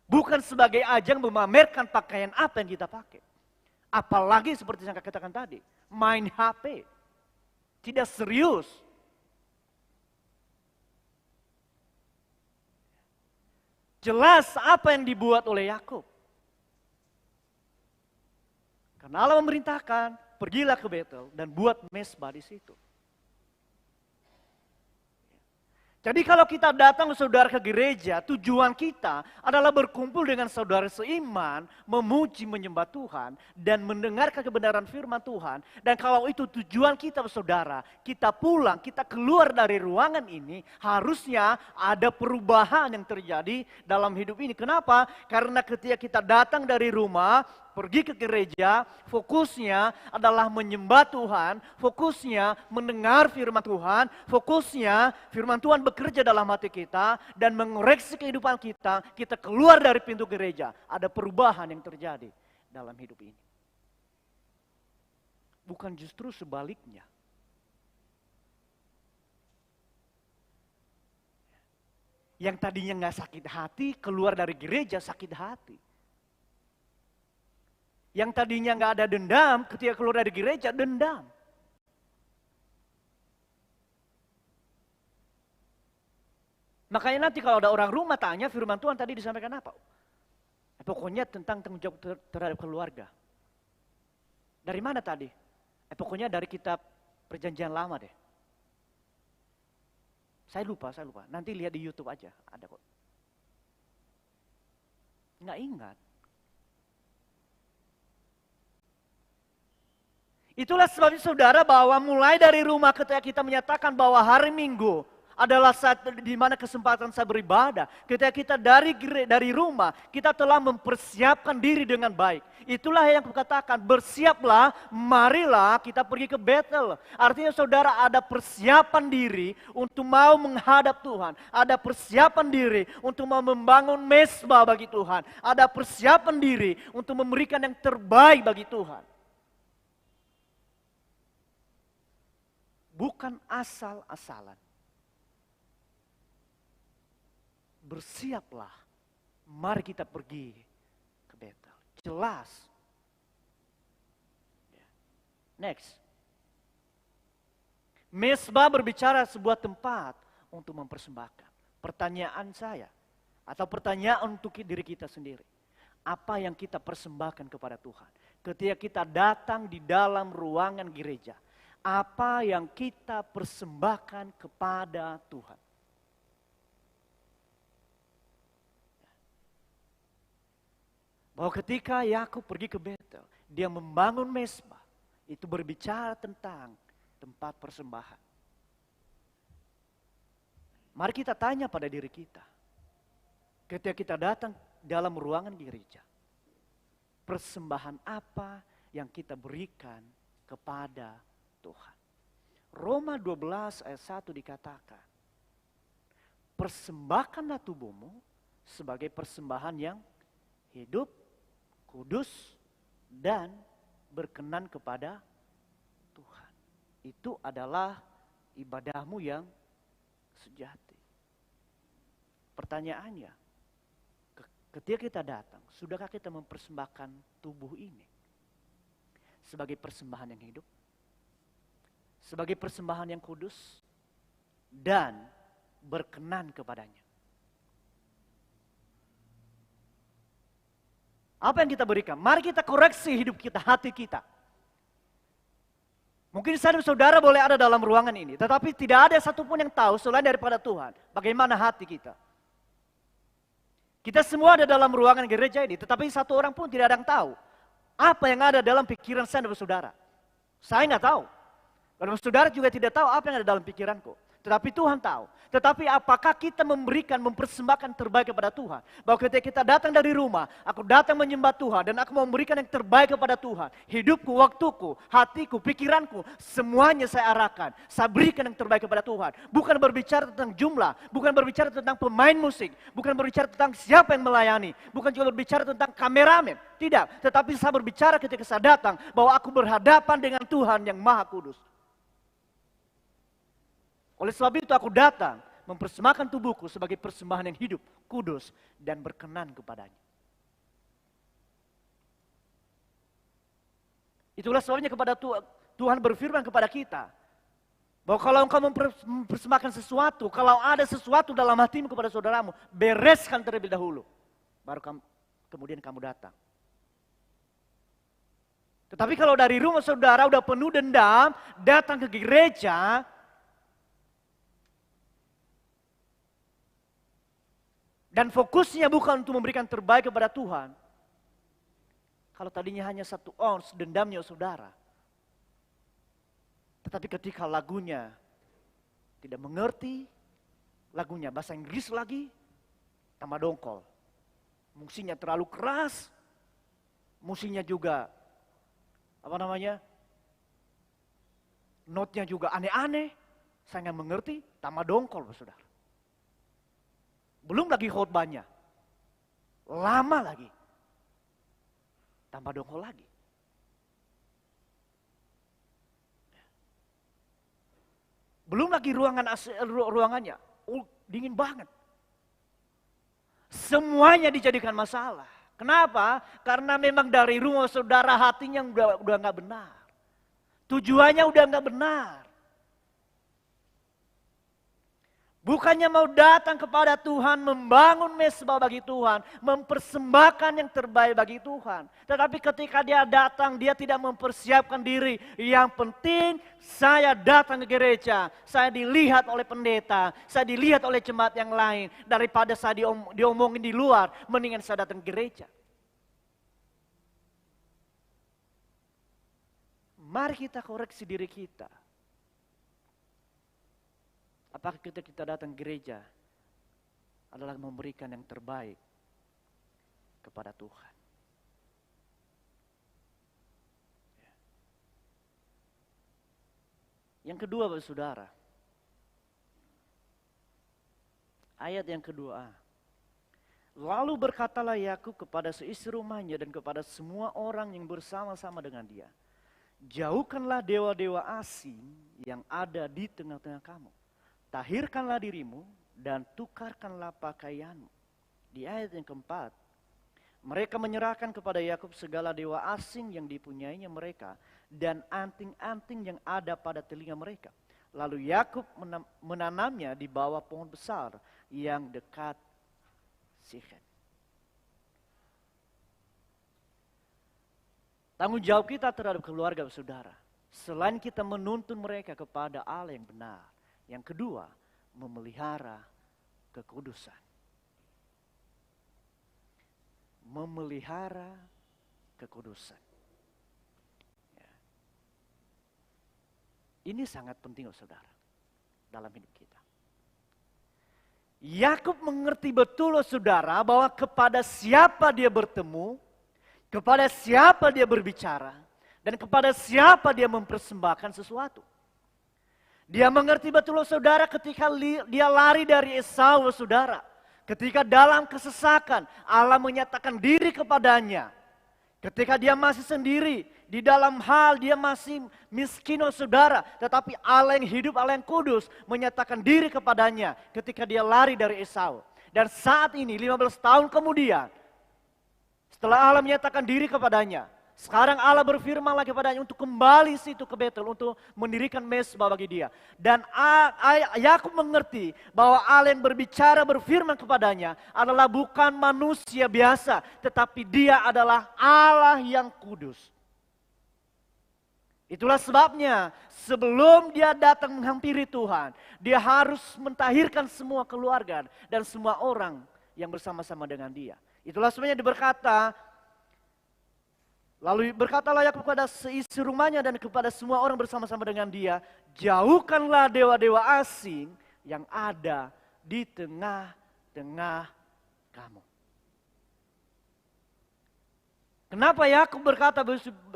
Bukan sebagai ajang memamerkan pakaian apa yang kita pakai. Apalagi seperti yang saya katakan tadi, main HP. Tidak serius. Jelas apa yang dibuat oleh Yakub. Karena Allah memerintahkan, pergilah ke Betel dan buat mesbah di situ. Jadi kalau kita datang saudara ke gereja, tujuan kita adalah berkumpul dengan saudara seiman, memuji, menyembah Tuhan, dan mendengarkan kebenaran firman Tuhan. Dan kalau itu tujuan kita saudara, kita pulang, kita keluar dari ruangan ini, harusnya ada perubahan yang terjadi dalam hidup ini. Kenapa? Karena ketika kita datang dari rumah, pergi ke gereja, fokusnya adalah menyembah Tuhan, fokusnya mendengar firman Tuhan, fokusnya firman Tuhan bekerja dalam hati kita dan mengoreksi kehidupan kita, kita keluar dari pintu gereja. Ada perubahan yang terjadi dalam hidup ini. Bukan justru sebaliknya. Yang tadinya nggak sakit hati, keluar dari gereja sakit hati. Yang tadinya nggak ada dendam, ketika keluar dari gereja, dendam. Makanya nanti kalau ada orang rumah tanya, firman Tuhan tadi disampaikan apa? Pokoknya tentang tanggung jawab terhadap keluarga. Dari mana tadi? Pokoknya dari kitab Perjanjian Lama deh. Saya lupa. Nanti lihat di YouTube aja, ada kok. Nggak ingat. Itulah sebabnya saudara bahwa mulai dari rumah ketika kita menyatakan bahwa hari Minggu adalah saat di mana kesempatan saya beribadah. Ketika kita dari rumah, kita telah mempersiapkan diri dengan baik. Itulah yang kukatakan, bersiaplah, marilah kita pergi ke Betel. Artinya saudara ada persiapan diri untuk mau menghadap Tuhan. Ada persiapan diri untuk mau membangun mesbah bagi Tuhan. Ada persiapan diri untuk memberikan yang terbaik bagi Tuhan. Bukan asal-asalan. Bersiaplah, mari kita pergi ke Betel. Jelas. Next. Mesbah berbicara sebuah tempat untuk mempersembahkan. Pertanyaan saya, atau pertanyaan untuk diri kita sendiri. Apa yang kita persembahkan kepada Tuhan? Ketika kita datang di dalam ruangan gereja. Apa yang kita persembahkan kepada Tuhan? Bahwa ketika Yakub pergi ke Betel, dia membangun mesbah. Itu berbicara tentang tempat persembahan. Mari kita tanya pada diri kita. Ketika kita datang dalam ruangan gereja, persembahan apa yang kita berikan kepada Tuhan? Roma 12 ayat 1 dikatakan, persembahkanlah tubuhmu sebagai persembahan yang hidup, kudus, dan berkenan kepada Tuhan. Itu adalah ibadahmu yang sejati. Pertanyaannya, ketika kita datang, sudahkah kita mempersembahkan tubuh ini sebagai persembahan yang hidup? Sebagai persembahan yang kudus dan berkenan kepadanya. Apa yang kita berikan? Mari kita koreksi hidup kita, hati kita. Mungkin saya dan saudara boleh ada dalam ruangan ini, tetapi tidak ada satupun yang tahu selain daripada Tuhan bagaimana hati kita. Kita semua ada dalam ruangan gereja ini, tetapi satu orang pun tidak ada yang tahu apa yang ada dalam pikiran saya dan saudara. Saya nggak tahu. Dan saudara juga tidak tahu apa yang ada dalam pikiranku. Tetapi Tuhan tahu. Tetapi apakah kita mempersembahkan terbaik kepada Tuhan? Bahwa ketika kita datang dari rumah, aku datang menyembah Tuhan dan aku mau memberikan yang terbaik kepada Tuhan. Hidupku, waktuku, hatiku, pikiranku, semuanya saya arahkan. Saya berikan yang terbaik kepada Tuhan. Bukan berbicara tentang jumlah, bukan berbicara tentang pemain musik, bukan berbicara tentang siapa yang melayani, bukan juga berbicara tentang kameramen. Tidak, tetapi saya berbicara ketika saya datang bahwa aku berhadapan dengan Tuhan yang Maha Kudus. Oleh sebab itu aku datang mempersembahkan tubuhku sebagai persembahan yang hidup, kudus, dan berkenan kepadanya. Itulah sebabnya kepada Tuhan berfirman kepada kita, bahwa kalau engkau mempersembahkan sesuatu, kalau ada sesuatu dalam hatimu kepada saudaramu, bereskan terlebih dahulu, baru kemudian kamu datang. Tetapi kalau dari rumah saudara udah penuh dendam, datang ke gereja, dan fokusnya bukan untuk memberikan terbaik kepada Tuhan. Kalau tadinya hanya 1 ons dendamnya saudara. Tetapi ketika lagunya tidak mengerti, lagunya bahasa Inggris lagi, tambah dongkol. Musiknya terlalu keras, musiknya juga notnya juga aneh-aneh, saya nggak mengerti, tambah dongkol saudara. Belum lagi khotbahnya, lama lagi, tambah dongkol lagi. Belum lagi ruangannya, dingin banget. Semuanya dijadikan masalah. Kenapa? Karena memang dari rumah saudara hatinya udah nggak benar. Tujuannya udah nggak benar. Bukannya mau datang kepada Tuhan, membangun mezbah bagi Tuhan, mempersembahkan yang terbaik bagi Tuhan. Tetapi ketika dia datang, dia tidak mempersiapkan diri. Yang penting saya datang ke gereja, saya dilihat oleh pendeta, saya dilihat oleh jemaat yang lain. Daripada saya diomongin di luar, mendingan saya datang ke gereja. Mari kita koreksi diri kita. Apakah kita datang ke gereja adalah memberikan yang terbaik kepada Tuhan? Yang kedua, Bapak Saudara, ayat yang kedua. Lalu berkatalah Yakub kepada seisi rumahnya dan kepada semua orang yang bersama-sama dengan dia, jauhkanlah dewa-dewa asing yang ada di tengah-tengah kamu. Tahirkanlah dirimu dan tukarkanlah pakaianmu. Di ayat yang keempat, mereka menyerahkan kepada Yakub segala dewa asing yang dipunyainya mereka dan anting-anting yang ada pada telinga mereka. Lalu Yakub menanamnya di bawah pohon besar yang dekat Sikhem. Tanggung jawab kita terhadap keluarga saudara, selain kita menuntun mereka kepada Allah yang benar, yang kedua, memelihara kekudusan. Memelihara kekudusan. Ya. Ini sangat penting, saudara, dalam hidup kita. Yakub mengerti betul, saudara, bahwa kepada siapa dia bertemu, kepada siapa dia berbicara, dan kepada siapa dia mempersembahkan sesuatu. Dia mengerti betul, saudara, ketika dia lari dari Esau, saudara. Ketika dalam kesesakan Allah menyatakan diri kepadanya. Ketika dia masih sendiri, di dalam hal dia masih miskin, saudara. Tetapi Allah yang hidup, Allah yang kudus menyatakan diri kepadanya ketika dia lari dari Esau. Dan saat ini 15 tahun kemudian, setelah Allah menyatakan diri kepadanya, sekarang Allah berfirman lagi kepadanya untuk kembali situ ke Betel untuk mendirikan mezbah bagi dia. Dan Yakub mengerti bahwa Allah yang berbicara berfirman kepadanya adalah bukan manusia biasa, tetapi dia adalah Allah yang kudus. Itulah sebabnya sebelum dia datang menghampiri Tuhan, dia harus mentahirkan semua keluarga dan semua orang yang bersama-sama dengan dia. Itulah sebabnya berkata, lalu berkatalah Yakub kepada seisi rumahnya dan kepada semua orang bersama-sama dengan dia, jauhkanlah dewa-dewa asing yang ada di tengah-tengah kamu. Kenapa Yakub berkata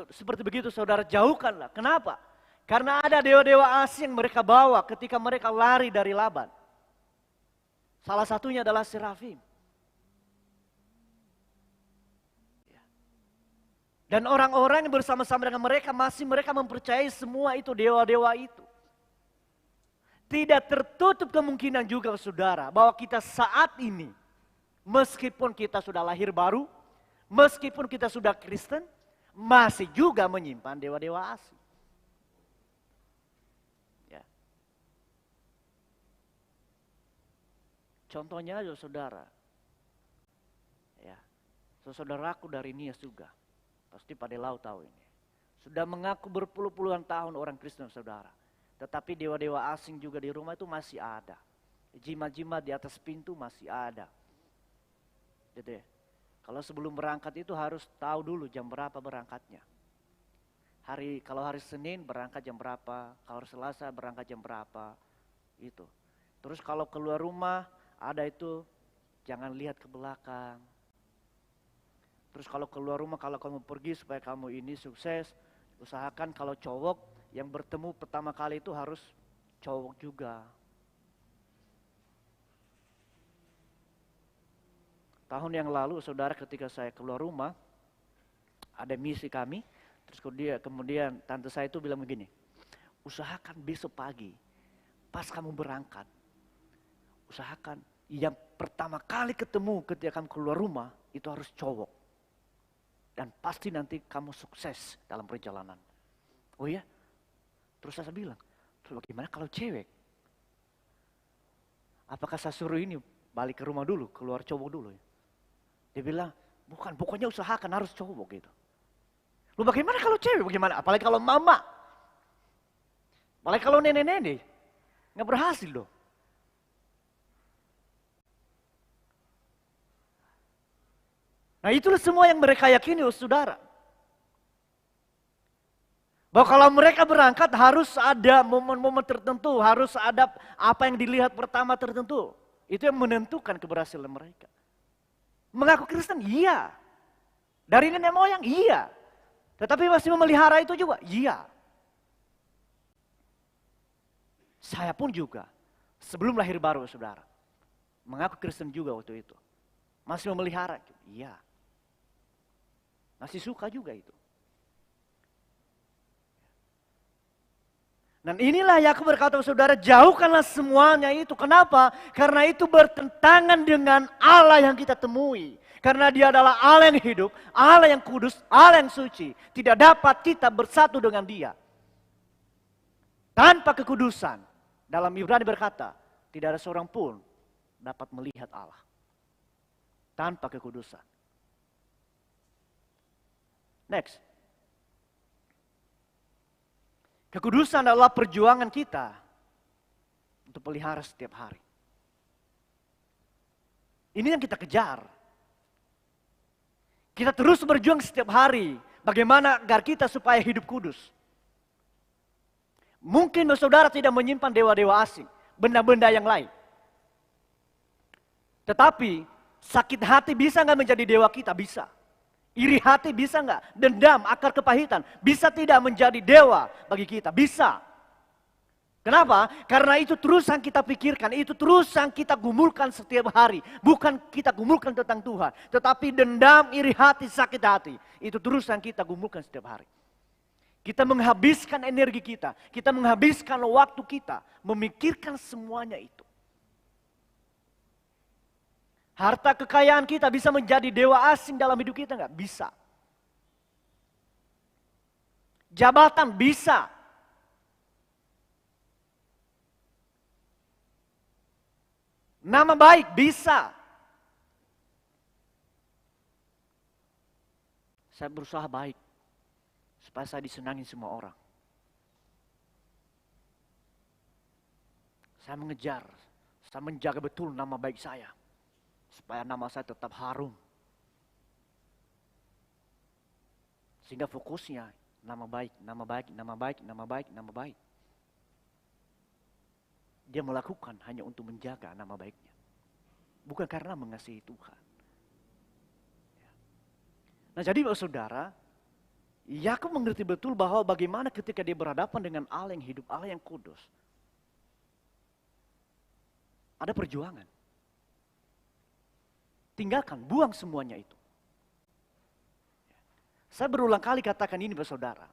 seperti begitu, saudara? Jauhkanlah. Kenapa? Karena ada dewa-dewa asing yang mereka bawa ketika mereka lari dari Laban. Salah satunya adalah Serafim. Dan orang-orang yang bersama-sama dengan mereka mereka mempercayai semua itu dewa-dewa itu. tidak tertutup kemungkinan juga saudara bahwa kita saat ini, meskipun kita sudah lahir baru, meskipun kita sudah Kristen, masih juga menyimpan dewa-dewa asing. Ya. Contohnya aja saudara, ya, saudaraku dari Nias juga, pasti pada lau tahu ini. Sudah mengaku berpuluh-puluhan tahun orang Kristen saudara. Tetapi dewa-dewa asing juga di rumah itu masih ada. Jimat-jimat di atas pintu masih ada. Gitu ya. Kalau sebelum berangkat itu harus tahu dulu jam berapa berangkatnya. Kalau hari Senin berangkat jam berapa, kalau hari Selasa berangkat jam berapa. Itu. Terus kalau keluar rumah ada itu jangan lihat ke belakang. Terus kalau keluar rumah, kalau kamu pergi supaya kamu ini sukses, usahakan kalau cowok yang bertemu pertama kali itu harus cowok juga. Tahun yang lalu saudara ketika saya keluar rumah, ada misi kami, terus kemudian tante saya itu bilang begini, usahakan besok pagi pas kamu berangkat, usahakan yang pertama kali ketemu ketika kamu keluar rumah itu harus cowok. Dan pasti nanti kamu sukses dalam perjalanan. Oh iya? Terus saya bilang, terus bagaimana kalau cewek? Apakah saya suruh ini balik ke rumah dulu, keluar cowok dulu? Dia bilang, bukan, pokoknya usahakan harus cowok gitu. Lu bagaimana kalau cewek? Bagaimana? Apalagi kalau mama. Apalagi kalau nenek-nenek. Nggak berhasil loh. Nah itulah semua yang mereka yakini, saudara. Bahwa kalau mereka berangkat harus ada momen-momen tertentu, harus ada apa yang dilihat pertama tertentu. Itu yang menentukan keberhasilan mereka. Mengaku Kristen, iya. Dari nenek moyang, iya. Tetapi masih memelihara itu juga, iya. Saya pun juga, sebelum lahir baru saudara, mengaku Kristen juga waktu itu. Masih memelihara, iya. Masih suka juga itu. Dan inilah Yakub berkata saudara, jauhkanlah semuanya itu. Kenapa? Karena itu bertentangan dengan Allah yang kita temui. Karena dia adalah Allah yang hidup, Allah yang kudus, Allah yang suci. Tidak dapat kita bersatu dengan dia. Tanpa kekudusan, dalam Ibrani berkata, tidak ada seorang pun dapat melihat Allah. Tanpa kekudusan. Next. Kekudusan adalah perjuangan kita untuk pelihara setiap hari. Ini yang kita kejar. Kita terus berjuang setiap hari. Bagaimana agar kita supaya hidup kudus. Mungkin saudara tidak menyimpan dewa-dewa asing. Benda-benda yang lain. Tetapi sakit hati bisa nggak menjadi dewa kita? Bisa. Iri hati bisa nggak? Dendam, akar kepahitan bisa tidak menjadi dewa bagi kita? Bisa. Kenapa? Karena itu terus yang kita pikirkan, itu terus yang kita gumulkan setiap hari. Bukan kita gumulkan tentang Tuhan, tetapi dendam, iri hati, sakit hati, itu terus yang kita gumulkan setiap hari. Kita menghabiskan energi kita menghabiskan waktu kita memikirkan semuanya itu. Harta kekayaan kita bisa menjadi dewa asing dalam hidup kita nggak? Bisa. Jabatan bisa. Nama baik bisa. Saya berusaha baik supaya saya disenangi semua orang. Saya mengejar, saya menjaga betul nama baik saya. Supaya nama saya tetap harum. Sehingga fokusnya nama baik, nama baik, nama baik, nama baik, nama baik. Dia melakukan hanya untuk menjaga nama baiknya. Bukan karena mengasihi Tuhan. Nah jadi saudara, Yakub mengerti betul bahwa bagaimana ketika dia berhadapan dengan Allah yang hidup, Allah yang kudus. Ada perjuangan. Tinggalkan, buang semuanya itu. Saya berulang kali katakan ini saudara,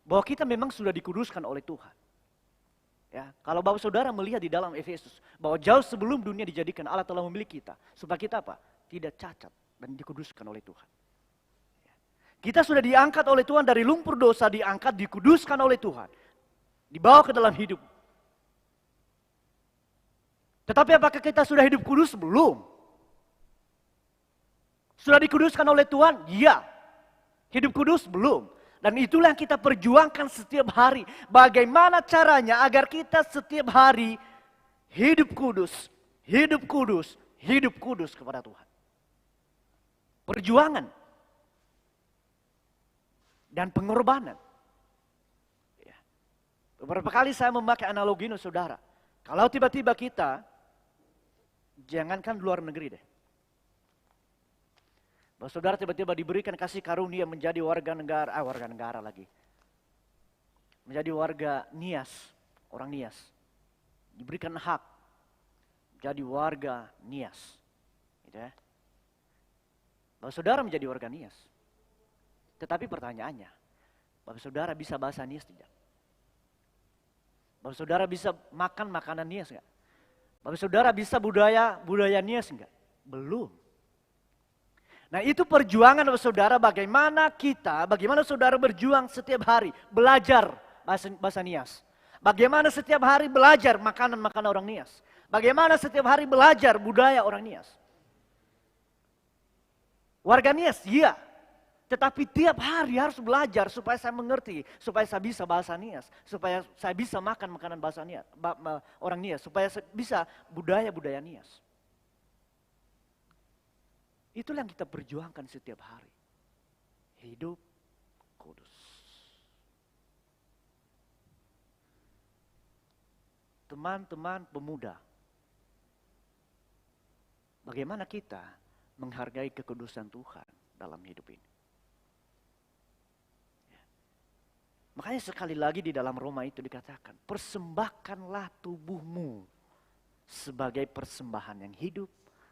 bahwa kita memang sudah dikuduskan oleh Tuhan. Ya, kalau Bapak Saudara melihat di dalam Efesus bahwa jauh sebelum dunia dijadikan, Allah telah memilih kita supaya kita apa? Tidak cacat dan dikuduskan oleh Tuhan. Ya. Kita sudah diangkat oleh Tuhan dari lumpur dosa, diangkat, dikuduskan oleh Tuhan. Dibawa ke dalam hidup. Tetapi apakah kita sudah hidup kudus? Belum. Sudah dikuduskan oleh Tuhan? Iya. Hidup kudus? Belum. Dan itulah yang kita perjuangkan setiap hari. Bagaimana caranya agar kita setiap hari hidup kudus, hidup kudus, hidup kudus kepada Tuhan. Perjuangan. Dan pengorbanan. Ya. Beberapa kali saya memakai analogi ini saudara. Kalau tiba-tiba kita, jangankan luar negeri deh. Bahwa saudara tiba-tiba diberikan kasih karunia menjadi warga negara lagi. Menjadi warga Nias, orang Nias. Diberikan hak menjadi warga Nias. Gitu ya. Bahwa saudara menjadi warga Nias. Tetapi pertanyaannya, bahwa saudara bisa bahasa Nias tidak? Bahwa saudara bisa makan makanan Nias enggak? Bahwa saudara bisa budaya Nias enggak? Belum. Nah itu perjuangan saudara bagaimana saudara berjuang setiap hari. Belajar bahasa Nias. Bagaimana setiap hari belajar makanan-makanan orang Nias. Bagaimana setiap hari belajar budaya orang Nias. Warga Nias, iya. Tetapi tiap hari harus belajar supaya saya mengerti. Supaya saya bisa bahasa Nias. Supaya saya bisa makan makanan bahasa Nias, orang Nias. Supaya saya bisa budaya-budaya Nias. Itulah yang kita perjuangkan setiap hari. Hidup kudus. Teman-teman pemuda, bagaimana kita menghargai kekudusan Tuhan dalam hidup ini? Ya. Makanya sekali lagi di dalam Roma itu dikatakan, persembahkanlah tubuhmu sebagai persembahan yang hidup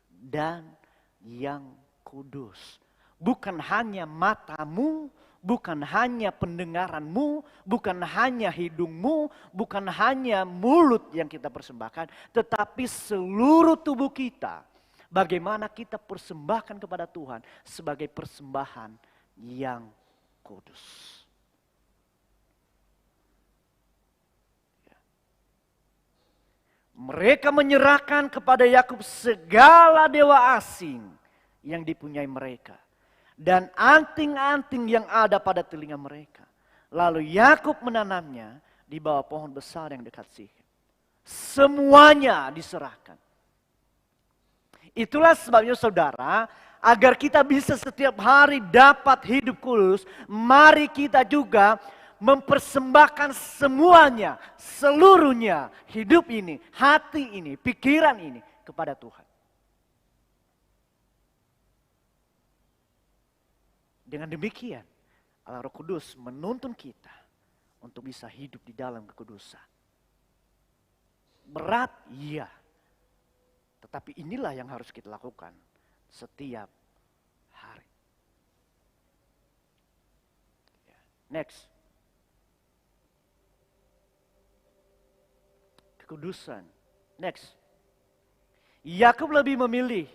dan yang kudus. Bukan hanya matamu, bukan hanya pendengaranmu, bukan hanya hidungmu, bukan hanya mulut yang kita persembahkan, tetapi seluruh tubuh kita. Bagaimana kita persembahkan kepada Tuhan sebagai persembahan yang kudus. Mereka menyerahkan kepada Yakub segala dewa asing yang dipunyai mereka. Dan anting-anting yang ada pada telinga mereka. Lalu Yakub menanamnya di bawah pohon besar yang dekat Sihem. Semuanya diserahkan. Itulah sebabnya saudara, agar kita bisa setiap hari dapat hidup kudus, mari kita juga mempersembahkan semuanya, seluruhnya, hidup ini, hati ini, pikiran ini kepada Tuhan. Dengan demikian, Allah Roh Kudus menuntun kita untuk bisa hidup di dalam kekudusan. Berat, iya. Tetapi inilah yang harus kita lakukan setiap hari. Next. Kekudusan. Next. Yakub lebih memilih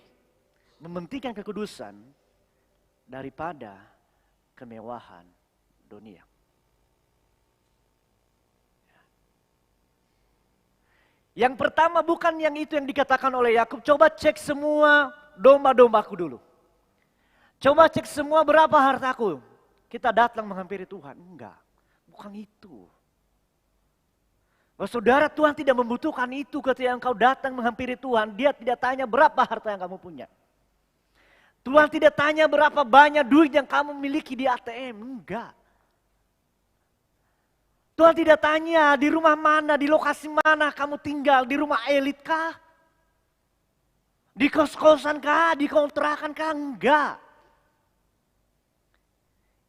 mementingkan kekudusan daripada kemewahan dunia. Yang pertama bukan yang itu yang dikatakan oleh Yakub. Coba cek semua domba-dombaku dulu. Coba cek semua berapa hartaku. Kita datang menghampiri Tuhan. Enggak, bukan itu. Saudara, Tuhan tidak membutuhkan itu ketika engkau datang menghampiri Tuhan. Dia tidak tanya berapa harta yang kamu punya. Tuhan tidak tanya berapa banyak duit yang kamu miliki di ATM. Enggak. Tuhan tidak tanya di rumah mana, di lokasi mana kamu tinggal. Di rumah elit kah? Di kos-kosan kah? Di kontrakan kah? Enggak.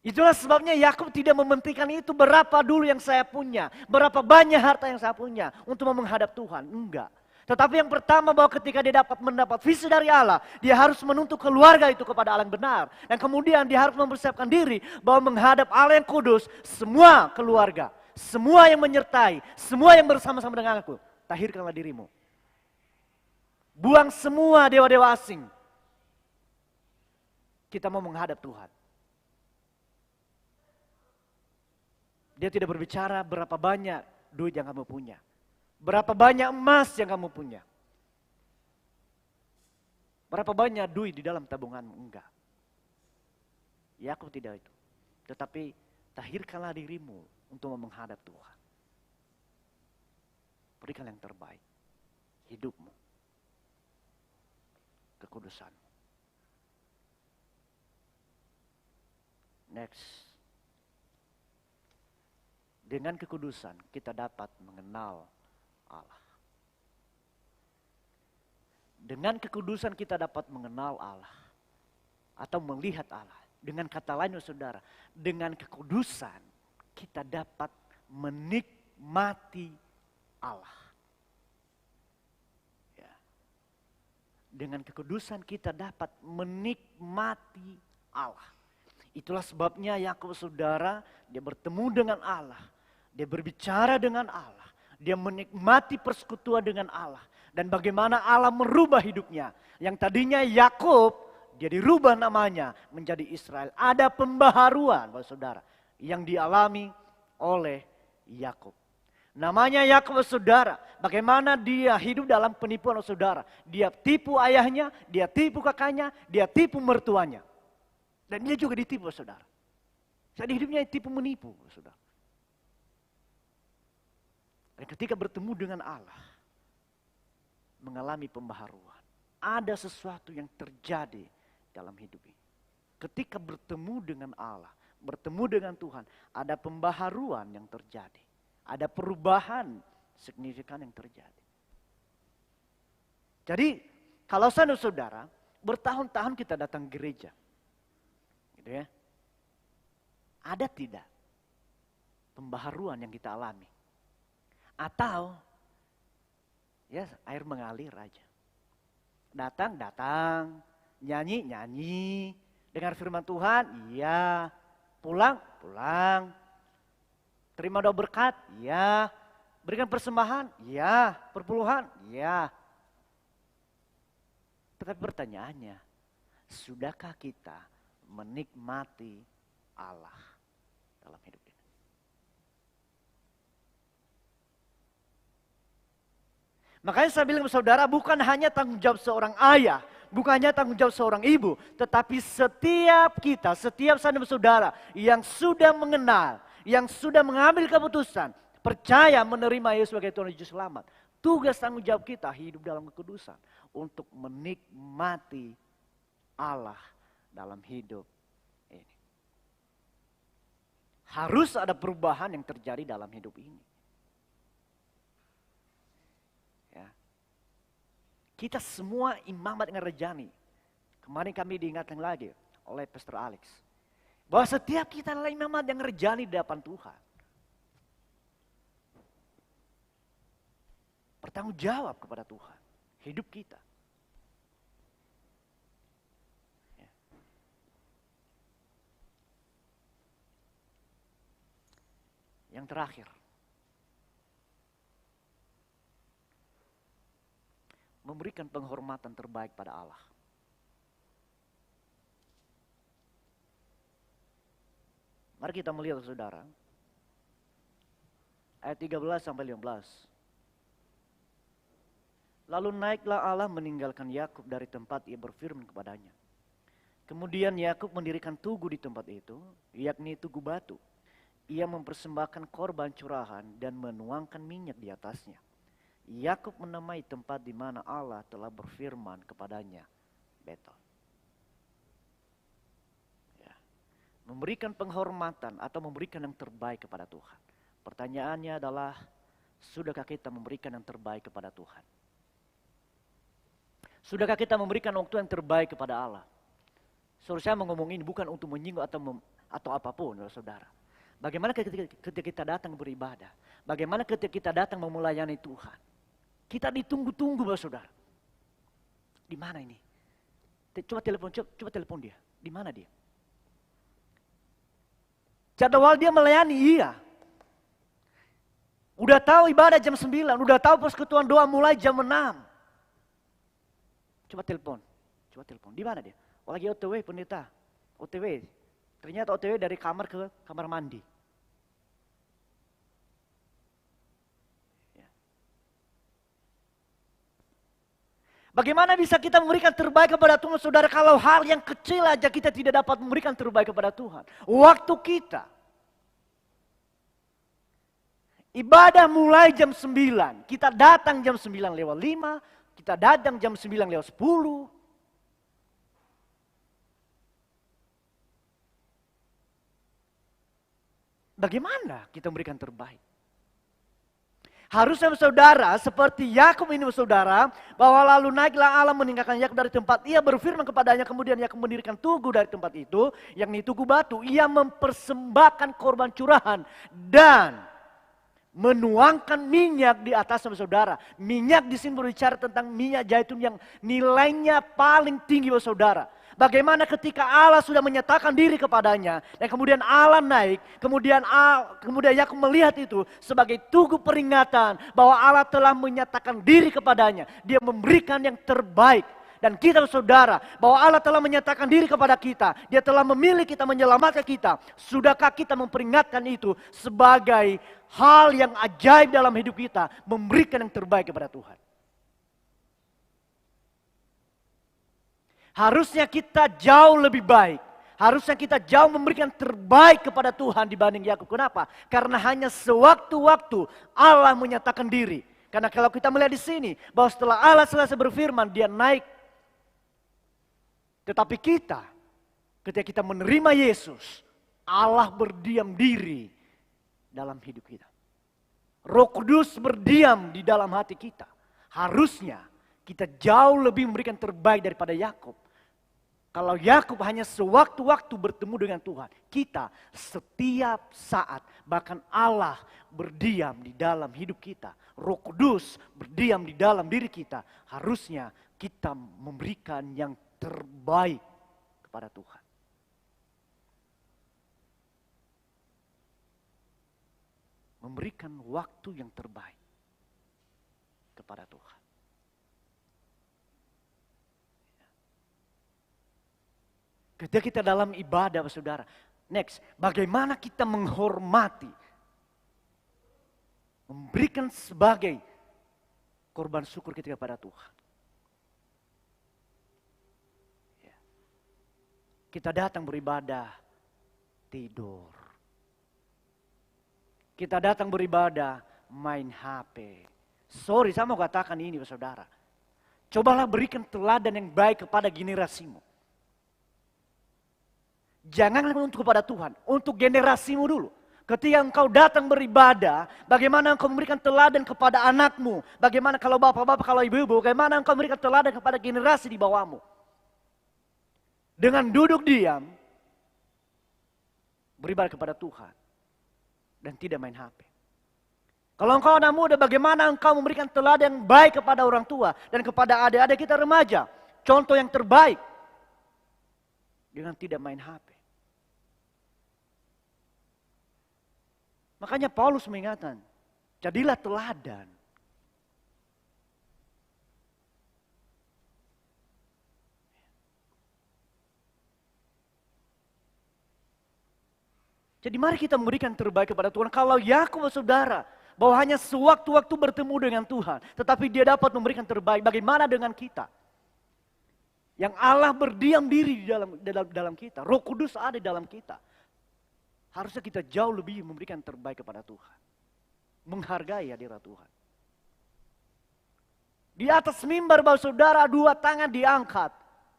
Itulah sebabnya Yakub tidak mementingkan itu berapa dulu yang saya punya. Berapa banyak harta yang saya punya untuk menghadap Tuhan. Enggak. Tetapi yang pertama bahwa ketika dia mendapat visi dari Allah. Dia harus menuntut keluarga itu kepada Allah yang benar. Dan kemudian dia harus mempersiapkan diri bahwa menghadap Allah yang kudus. Semua keluarga, semua yang menyertai, semua yang bersama-sama dengan aku, tahirkanlah dirimu. Buang semua dewa-dewa asing. Kita mau menghadap Tuhan. Dia tidak berbicara berapa banyak duit yang kamu punya. Berapa banyak emas yang kamu punya. Berapa banyak duit di dalam tabunganmu? Enggak. Yakub tidak itu. Tetapi tahirkanlah dirimu untuk menghadap Tuhan. Berikan yang terbaik. Hidupmu. Kekudusanmu. Next. Dengan kekudusan kita dapat mengenal Allah. Dengan kekudusan kita dapat mengenal Allah. Atau melihat Allah. Dengan kata lain saudara, dengan kekudusan kita dapat menikmati Allah. Ya. Dengan kekudusan kita dapat menikmati Allah. Itulah sebabnya Yakub saudara, dia bertemu dengan Allah. Dia berbicara dengan Allah. Dia menikmati persekutuan dengan Allah. Dan bagaimana Allah merubah hidupnya. Yang tadinya Yakub, dia dirubah namanya menjadi Israel. Ada pembaharuan, Bapak Saudara, yang dialami oleh Yakub. Namanya Yakub, Saudara. Bagaimana dia hidup dalam penipuan, Saudara. Dia tipu ayahnya, dia tipu kakaknya, dia tipu mertuanya. Dan dia juga ditipu, Saudara. Jadi hidupnya tipu menipu, Saudara. Dan ketika bertemu dengan Allah, mengalami pembaharuan. Ada sesuatu yang terjadi dalam hidup ini. Ketika bertemu dengan Allah, bertemu dengan Tuhan, ada pembaharuan yang terjadi. Ada perubahan signifikan yang terjadi. Jadi, kalau saudara, bertahun-tahun kita datang gereja. Gitu ya. Ada tidak pembaharuan yang kita alami? Atau ya air mengalir aja. Datang, nyanyi, dengar firman Tuhan, iya. Pulang, terima doa berkat, iya. Berikan persembahan, iya. Perpuluhan, iya. Tetapi pertanyaannya, sudahkah kita menikmati Allah dalam hidup ini? Makanya saya bilang saudara, bukan hanya tanggung jawab seorang ayah, bukan hanya tanggung jawab seorang ibu, tetapi setiap kita, setiap saudara yang sudah mengenal, yang sudah mengambil keputusan, percaya menerima Yesus sebagai Tuhan dan Juru Selamat. Tugas tanggung jawab kita hidup dalam kekudusan untuk menikmati Allah dalam hidup ini. Harus ada perubahan yang terjadi dalam hidup ini. Kita semua imamat dengan rejani. Kemarin kami diingatkan lagi oleh Pastor Alex. Bahwa setiap kita adalah imamat yang rejani di hadapan Tuhan. Bertanggung jawab kepada Tuhan. Hidup kita. Ya. Yang terakhir. Memberikan penghormatan terbaik pada Allah. Mari kita melihat saudara. Ayat 13 sampai 15. Lalu naiklah Allah meninggalkan Yakub dari tempat ia berfirman kepadanya. Kemudian Yakub mendirikan tugu di tempat itu, yakni tugu batu. Ia mempersembahkan korban curahan dan menuangkan minyak di atasnya. Yakub menamai tempat di mana Allah telah berfirman kepadanya, Betel. Ya. Memberikan penghormatan atau memberikan yang terbaik kepada Tuhan. Pertanyaannya adalah, sudahkah kita memberikan yang terbaik kepada Tuhan? Sudahkah kita memberikan waktu yang terbaik kepada Allah? Saya mau ngomong ini bukan untuk menyinggung atau apapun, saudara. Bagaimana ketika kita datang beribadah? Bagaimana ketika kita datang memulayani Tuhan? Kita ditunggu-tunggu, Bapak Saudara. Di mana ini? Coba telepon dia. Di mana dia? Jadwal dia melayani, iya. Udah tahu ibadah jam 9, udah tahu persekutuan doa mulai jam 6. Coba telepon. Di mana dia? Oh, lagi OTW pendeta. OTW. Ternyata OTW dari kamar ke kamar mandi. Ya. Bagaimana bisa kita memberikan terbaik kepada Tuhan, saudara, kalau hal yang kecil aja kita tidak dapat memberikan terbaik kepada Tuhan. Waktu kita. Ibadah mulai jam 9, kita datang jam 9:05, kita datang jam 9:10. Bagaimana kita memberikan terbaik? Harusnya saudara seperti Yakub ini saudara, bahwa lalu naiklah Allah meninggalkan Yakub dari tempat ia berfirman kepadanya, kemudian Yakub mendirikan tugu dari tempat itu, yakni tugu batu. Ia mempersembahkan korban curahan dan menuangkan minyak di atasnya saudara. Minyak di sini berbicara tentang minyak zaitun yang nilainya paling tinggi saudara. Bagaimana ketika Allah sudah menyatakan diri kepadanya dan kemudian Allah naik, kemudian Yakub melihat itu sebagai tugu peringatan bahwa Allah telah menyatakan diri kepadanya. Dia memberikan yang terbaik. Dan kita saudara, bahwa Allah telah menyatakan diri kepada kita. Dia telah memilih kita, menyelamatkan kita. Sudahkah kita memperingatkan itu sebagai hal yang ajaib dalam hidup kita. Memberikan yang terbaik kepada Tuhan. Harusnya kita jauh lebih baik. Harusnya kita jauh memberikan terbaik kepada Tuhan dibanding Yakub. Kenapa? Karena hanya sewaktu-waktu Allah menyatakan diri. Karena kalau kita melihat di sini, bahwa setelah Allah selesai berfirman, dia naik. Tetapi kita, ketika kita menerima Yesus, Allah berdiam diri dalam hidup kita. Roh Kudus berdiam di dalam hati kita. Harusnya kita jauh lebih memberikan terbaik daripada Yakub. Kalau Yakub hanya sewaktu-waktu bertemu dengan Tuhan, kita setiap saat, bahkan Allah berdiam di dalam hidup kita. Roh Kudus berdiam di dalam diri kita. Harusnya kita memberikan yang terbaik kepada Tuhan. Memberikan waktu yang terbaik kepada Tuhan. Ketika kita dalam ibadah, saudara. Next, bagaimana kita menghormati, memberikan sebagai korban syukur kita kepada Tuhan. Kita datang beribadah, tidur. Kita datang beribadah, main HP. Sorry, saya mau katakan ini, saudara. Cobalah berikan teladan yang baik kepada generasimu. Janganlah untuk kepada Tuhan, untuk generasimu dulu. Ketika engkau datang beribadah, bagaimana engkau memberikan teladan kepada anakmu. Bagaimana kalau bapak-bapak, kalau ibu-ibu, bagaimana engkau memberikan teladan kepada generasi di bawahmu. Dengan duduk diam, beribadah kepada Tuhan, dan tidak main HP. Kalau engkau anak muda, bagaimana engkau memberikan teladan yang baik kepada orang tua dan kepada adik-adik kita remaja. Contoh yang terbaik, dengan tidak main HP. Makanya Paulus mengingatkan, jadilah teladan. Jadi mari kita memberikan terbaik kepada Tuhan. Kalau Yakub saudara, bahwa hanya sewaktu-waktu bertemu dengan Tuhan, tetapi dia dapat memberikan terbaik. Bagaimana dengan kita? Yang Allah berdiam diri di dalam kita. Roh Kudus ada di dalam kita. Harusnya kita jauh lebih memberikan terbaik kepada Tuhan. Menghargai hadirat Tuhan. Di atas mimbar bahwa saudara, dua tangan diangkat.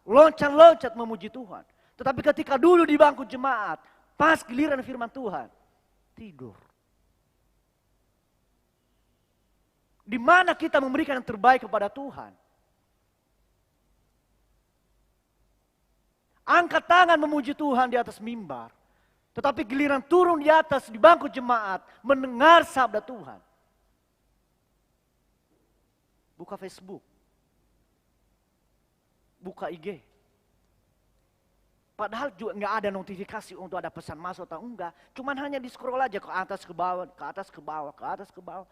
Loncat-loncat memuji Tuhan. Tetapi ketika dulu di bangku jemaat, pas giliran firman Tuhan, tidur. Di mana kita memberikan yang terbaik kepada Tuhan? Angkat tangan memuji Tuhan di atas mimbar. Tetapi giliran turun di atas di bangku jemaat, mendengar sabda Tuhan. Buka Facebook. Buka IG. Padahal juga nggak ada notifikasi untuk ada pesan masuk atau enggak. Cuman hanya di scroll aja ke atas ke bawah, ke atas ke bawah, ke atas ke bawah.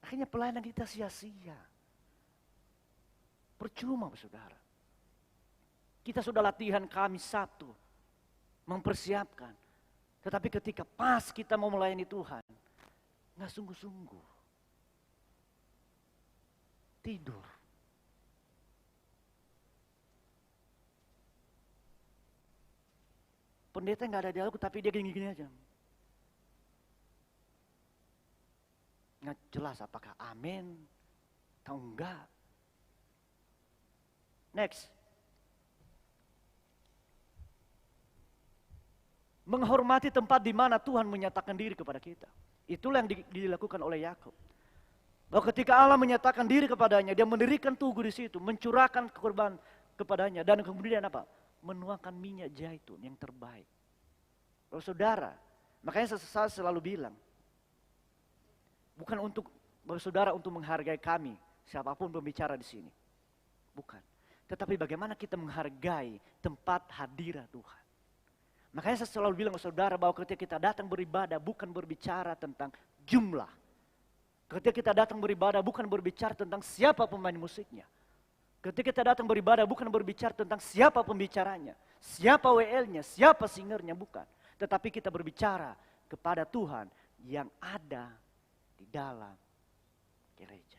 Akhirnya pelayanan kita sia-sia. Percuma saudara. Kita sudah latihan Kamis Sabtu. Mempersiapkan. Tetapi ketika pas kita mau melayani Tuhan. Nggak sungguh-sungguh. Tidur. Pendeta nggak ada dialog tapi dia gini-gini aja. Nggak jelas apakah amin atau enggak. Next. Menghormati tempat di mana Tuhan menyatakan diri kepada kita. Itulah yang dilakukan oleh Yakub. Bahwa ketika Allah menyatakan diri kepadanya, dia mendirikan tugu di situ, mencurahkan korban kepadanya, dan kemudian apa? Menuangkan minyak zaitun yang terbaik. Kalau saudara, makanya saya selalu bilang, bukan untuk saudara untuk menghargai kami, siapapun pembicara di sini. Bukan. Tetapi bagaimana kita menghargai tempat hadirat Tuhan. Makanya saya selalu bilang ke saudara bahwa ketika kita datang beribadah bukan berbicara tentang jumlah. Ketika kita datang beribadah bukan berbicara tentang siapa pemain musiknya. Ketika kita datang beribadah bukan berbicara tentang siapa pembicaranya. Siapa WL-nya, siapa singernya, bukan. Tetapi kita berbicara kepada Tuhan yang ada di dalam gereja.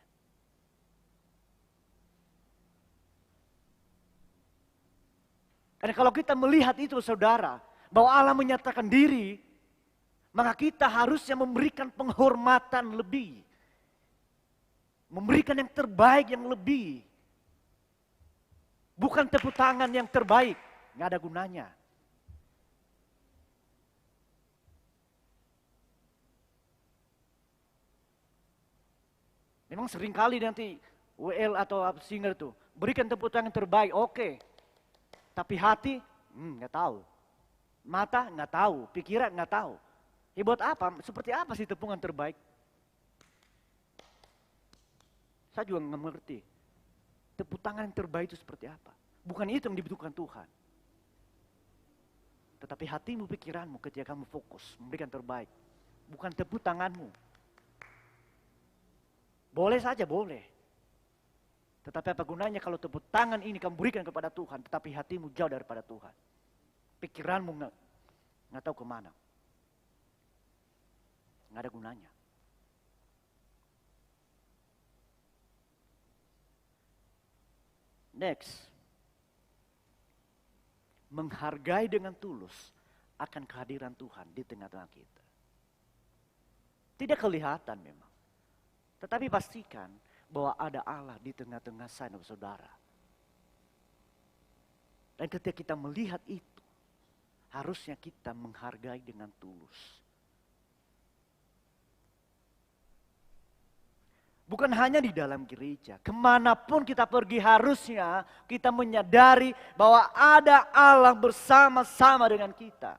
Karena kalau kita melihat itu saudara, bahwa Allah menyatakan diri, maka kita harusnya memberikan penghormatan lebih. Memberikan yang terbaik yang lebih. Bukan tepuk tangan yang terbaik, nggak ada gunanya. Memang seringkali nanti WL atau singer tuh berikan tepuk tangan terbaik, oke. Tapi hati, nggak tahu. Mata nggak tahu, pikiran nggak tahu. Ya buat apa? Seperti apa sih tepungan terbaik? Saya juga nggak mengerti. Tepuk tangan yang terbaik itu seperti apa? Bukan itu yang dibutuhkan Tuhan. Tetapi hatimu, pikiranmu ketika kamu fokus, memberikan terbaik. Bukan tepuk tanganmu. Boleh saja, boleh. Tetapi apa gunanya kalau tepuk tangan ini kamu berikan kepada Tuhan, tetapi hatimu jauh daripada Tuhan. Pikiranmu nggak tahu kemana. Nggak ada gunanya. Next. Menghargai dengan tulus akan kehadiran Tuhan di tengah-tengah kita. Tidak kelihatan memang. Tetapi pastikan bahwa ada Allah di tengah-tengah saya dan saudara. Dan ketika kita melihat itu, harusnya kita menghargai dengan tulus. Bukan hanya di dalam gereja, kemanapun kita pergi harusnya kita menyadari bahwa ada Allah bersama-sama dengan kita.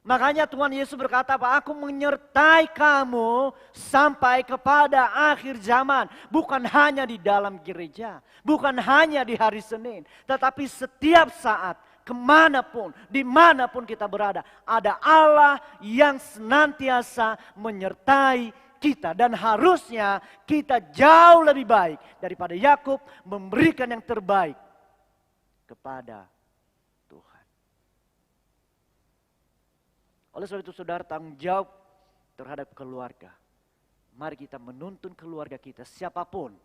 Makanya Tuhan Yesus berkata, Aku menyertai kamu sampai kepada akhir zaman. Bukan hanya di dalam gereja, bukan hanya di hari Senin, tetapi setiap saat, kemanapun, dimanapun kita berada, ada Allah yang senantiasa menyertai kita. Dan harusnya kita jauh lebih baik daripada Yakub memberikan yang terbaik kepada Tuhan. Oleh sebab itu saudara, tanggung jawab terhadap keluarga. Mari kita menuntun keluarga kita, siapapun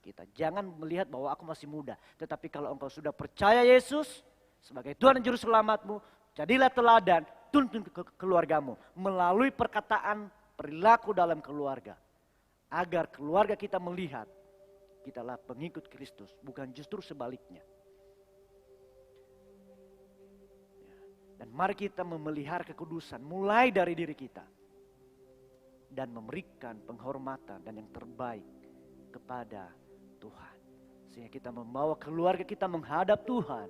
kita. Jangan melihat bahwa aku masih muda. Tetapi kalau engkau sudah percaya Yesus sebagai Tuhan dan Juru Selamatmu, jadilah teladan, tuntun keluargamu melalui perkataan, perilaku dalam keluarga. Agar keluarga kita melihat kitalah pengikut Kristus, bukan justru sebaliknya. Dan mari kita memelihara kekudusan mulai dari diri kita. Dan memberikan penghormatan dan yang terbaik kepada Tuhan. Sehingga kita membawa keluarga kita menghadap Tuhan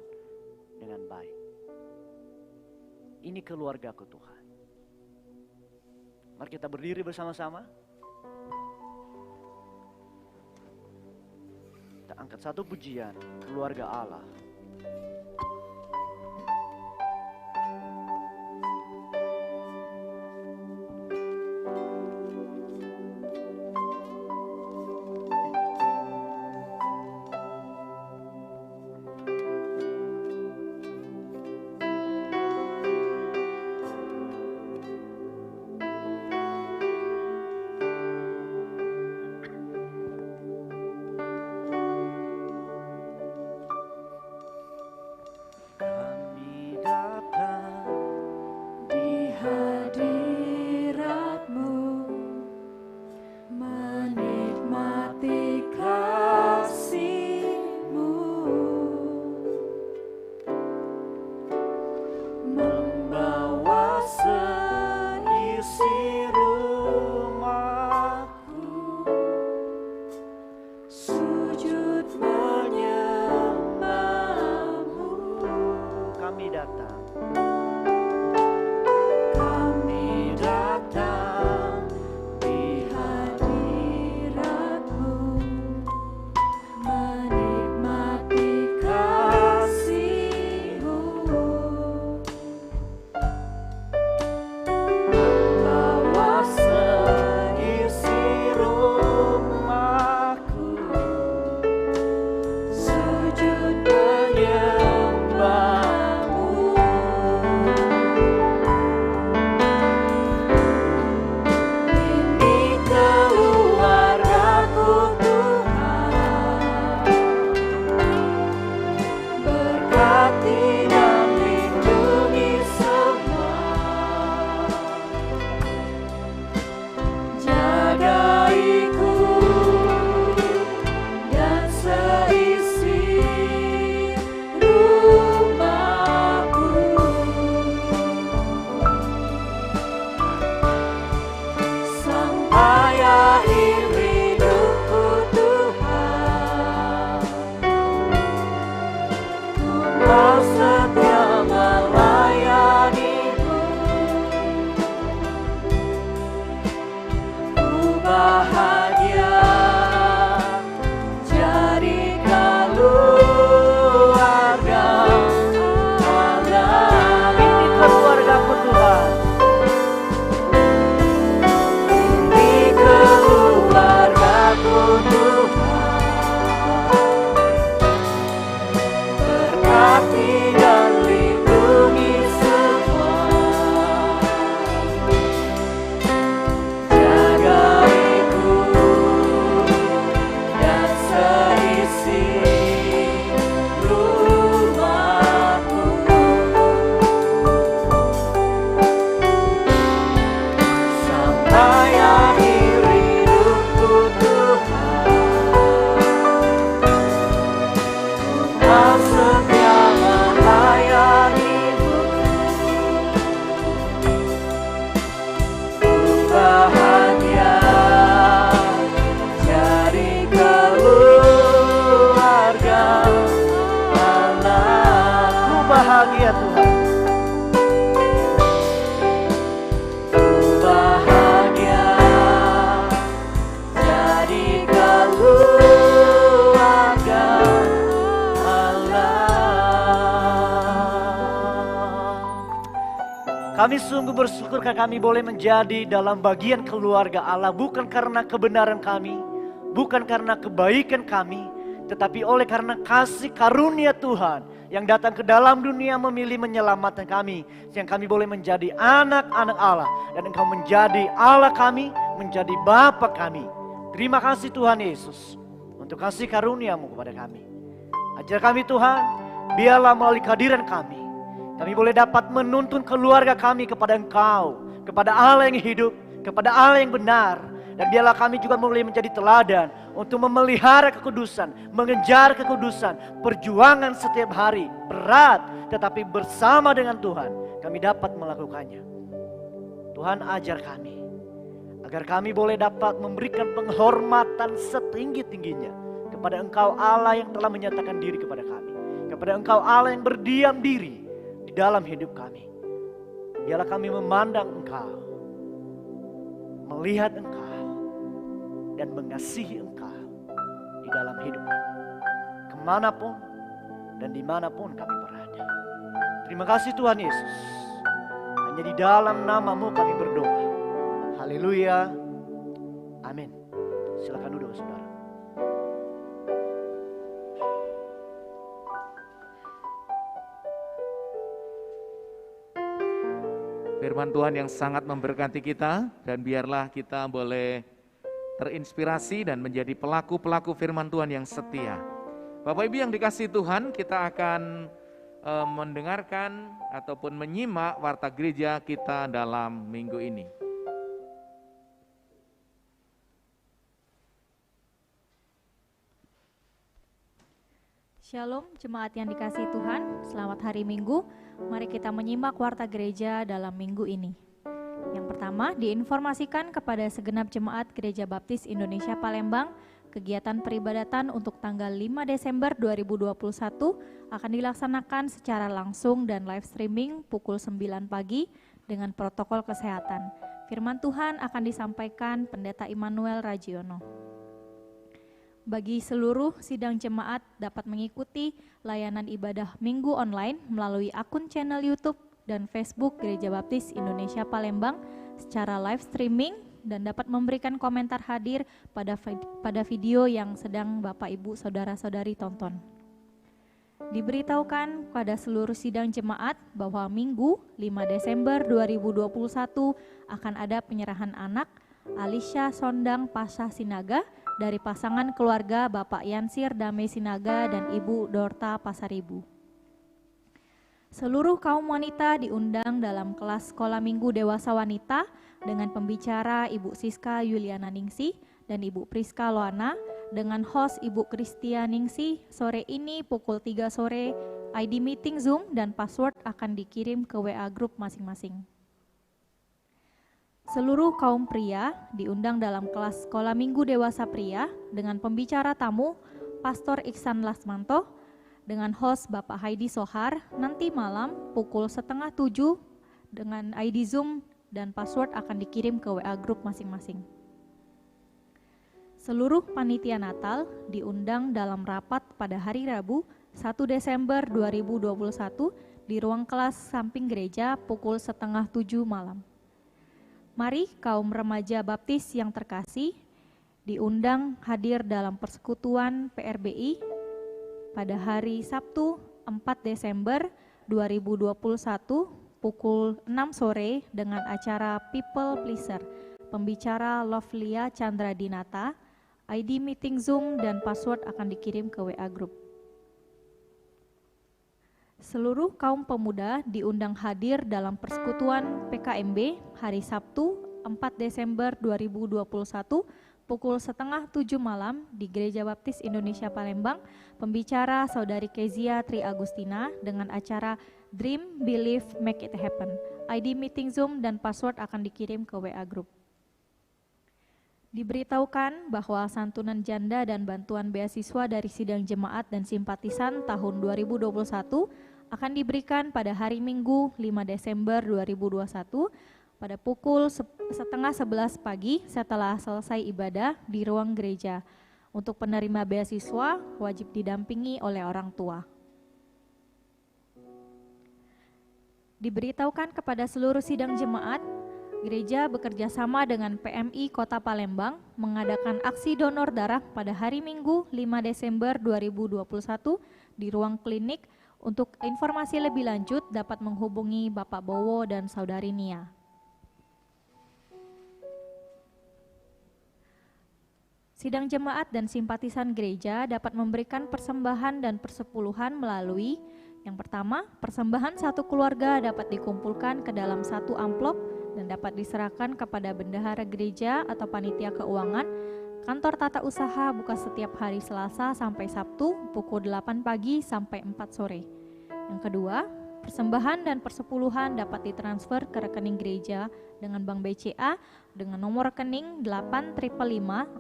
dengan baik. Ini keluargaku Tuhan. Mari kita berdiri bersama-sama. angkat satu pujian keluarga Allah. Kami sungguh bersyukur karena kami boleh menjadi dalam bagian keluarga Allah. Bukan karena kebenaran kami, bukan karena kebaikan kami, tetapi oleh karena kasih karunia Tuhan yang datang ke dalam dunia memilih menyelamatkan kami. Yang kami boleh menjadi anak-anak Allah. Dan Engkau menjadi Allah kami, menjadi Bapa kami. Terima kasih Tuhan Yesus untuk kasih karunia-Mu kepada kami. Ajar kami Tuhan, biarlah melalui kehadiran kami boleh dapat menuntun keluarga kami kepada Engkau, kepada Allah yang hidup, kepada Allah yang benar. Dan biarlah kami juga boleh menjadi teladan untuk memelihara kekudusan, mengejar kekudusan, perjuangan setiap hari, berat, tetapi bersama dengan Tuhan kami dapat melakukannya. Tuhan ajar kami, agar kami boleh dapat memberikan penghormatan setinggi-tingginya kepada Engkau Allah yang telah menyatakan diri kepada kami, kepada Engkau Allah yang berdiam diri di dalam hidup kami. Biarlah kami memandang Engkau, melihat Engkau, dan mengasihi Engkau di dalam hidup kami. kemanapun dan dimanapun kami berada. Terima kasih Tuhan Yesus. Hanya di dalam nama-Mu kami berdoa. Haleluya. Amin. Silakan duduk saudara.
Firman Tuhan yang sangat memberkati kita, dan biarlah kita boleh terinspirasi dan menjadi pelaku-pelaku firman Tuhan yang setia. Bapak Ibu yang dikasihi Tuhan, kita akan mendengarkan ataupun menyimak warta gereja kita dalam minggu ini.
Shalom jemaat yang dikasihi Tuhan, selamat hari Minggu. Mari kita menyimak warta gereja dalam minggu ini. Yang pertama, diinformasikan kepada segenap jemaat Gereja Baptis Indonesia Palembang, kegiatan peribadatan untuk tanggal 5 Desember 2021 akan dilaksanakan secara langsung dan live streaming pukul 9 pagi dengan protokol kesehatan. Firman Tuhan akan disampaikan Pendeta Immanuel Ragiono. Bagi seluruh sidang jemaat dapat mengikuti layanan ibadah minggu online melalui akun channel YouTube dan Facebook Gereja Baptis Indonesia Palembang secara live streaming dan dapat memberikan komentar hadir pada video yang sedang Bapak Ibu Saudara-saudari tonton. Diberitahukan pada seluruh sidang jemaat bahwa Minggu 5 Desember 2021 akan ada penyerahan anak Alisha Sondang Pasha Sinaga dari pasangan keluarga Bapak Yansir Damai Sinaga dan Ibu Dorta Pasaribu. Seluruh kaum wanita diundang dalam kelas sekolah minggu dewasa wanita dengan pembicara Ibu Siska Yuliana Ningsih dan Ibu Priska Loana dengan host Ibu Kristia Ningsih. Sore ini pukul 3 sore ID meeting Zoom dan password akan dikirim ke WA group masing-masing. Seluruh kaum pria diundang dalam kelas sekolah minggu dewasa pria dengan pembicara tamu Pastor Iksan Lasmanto dengan host Bapak Haidi Sohar nanti malam pukul 6:30 dengan ID Zoom dan password akan dikirim ke WA group masing-masing. Seluruh panitia Natal diundang dalam rapat pada hari Rabu 1 Desember 2021 di ruang kelas samping gereja pukul 6:30 malam. Mari kaum remaja baptis yang terkasih diundang hadir dalam persekutuan PRBI pada hari Sabtu 4 Desember 2021 pukul 6 sore dengan acara People Pleaser. Pembicara Lovlia Chandra Dinata, ID meeting Zoom dan password akan dikirim ke WA group. Seluruh kaum pemuda diundang hadir dalam persekutuan PKMB hari Sabtu 4 Desember 2021 pukul 6:30 malam di Gereja Baptis Indonesia Palembang. Pembicara Saudari Kezia Tri Agustina dengan acara Dream, Believe, Make It Happen. ID meeting Zoom dan password akan dikirim ke WA group. Diberitahukan bahwa santunan janda dan bantuan beasiswa dari sidang jemaat dan simpatisan tahun 2021 akan diberikan pada hari Minggu 5 Desember 2021 pada pukul 10:30 pagi setelah selesai ibadah di ruang gereja. Untuk penerima beasiswa wajib didampingi oleh orang tua. Diberitahukan kepada seluruh sidang jemaat, gereja bekerja sama dengan PMI Kota Palembang mengadakan aksi donor darah pada hari Minggu 5 Desember 2021 di ruang klinik. Untuk informasi lebih lanjut dapat menghubungi Bapak Bowo dan Saudari Nia. Sidang jemaat dan simpatisan gereja dapat memberikan persembahan dan persepuluhan melalui yang pertama, persembahan satu keluarga dapat dikumpulkan ke dalam satu amplop dan dapat diserahkan kepada bendahara gereja atau panitia keuangan. Kantor tata usaha buka setiap hari Selasa sampai Sabtu pukul 8 pagi sampai 4 sore. Yang kedua, persembahan dan persepuluhan dapat ditransfer ke rekening gereja dengan Bank BCA dengan nomor rekening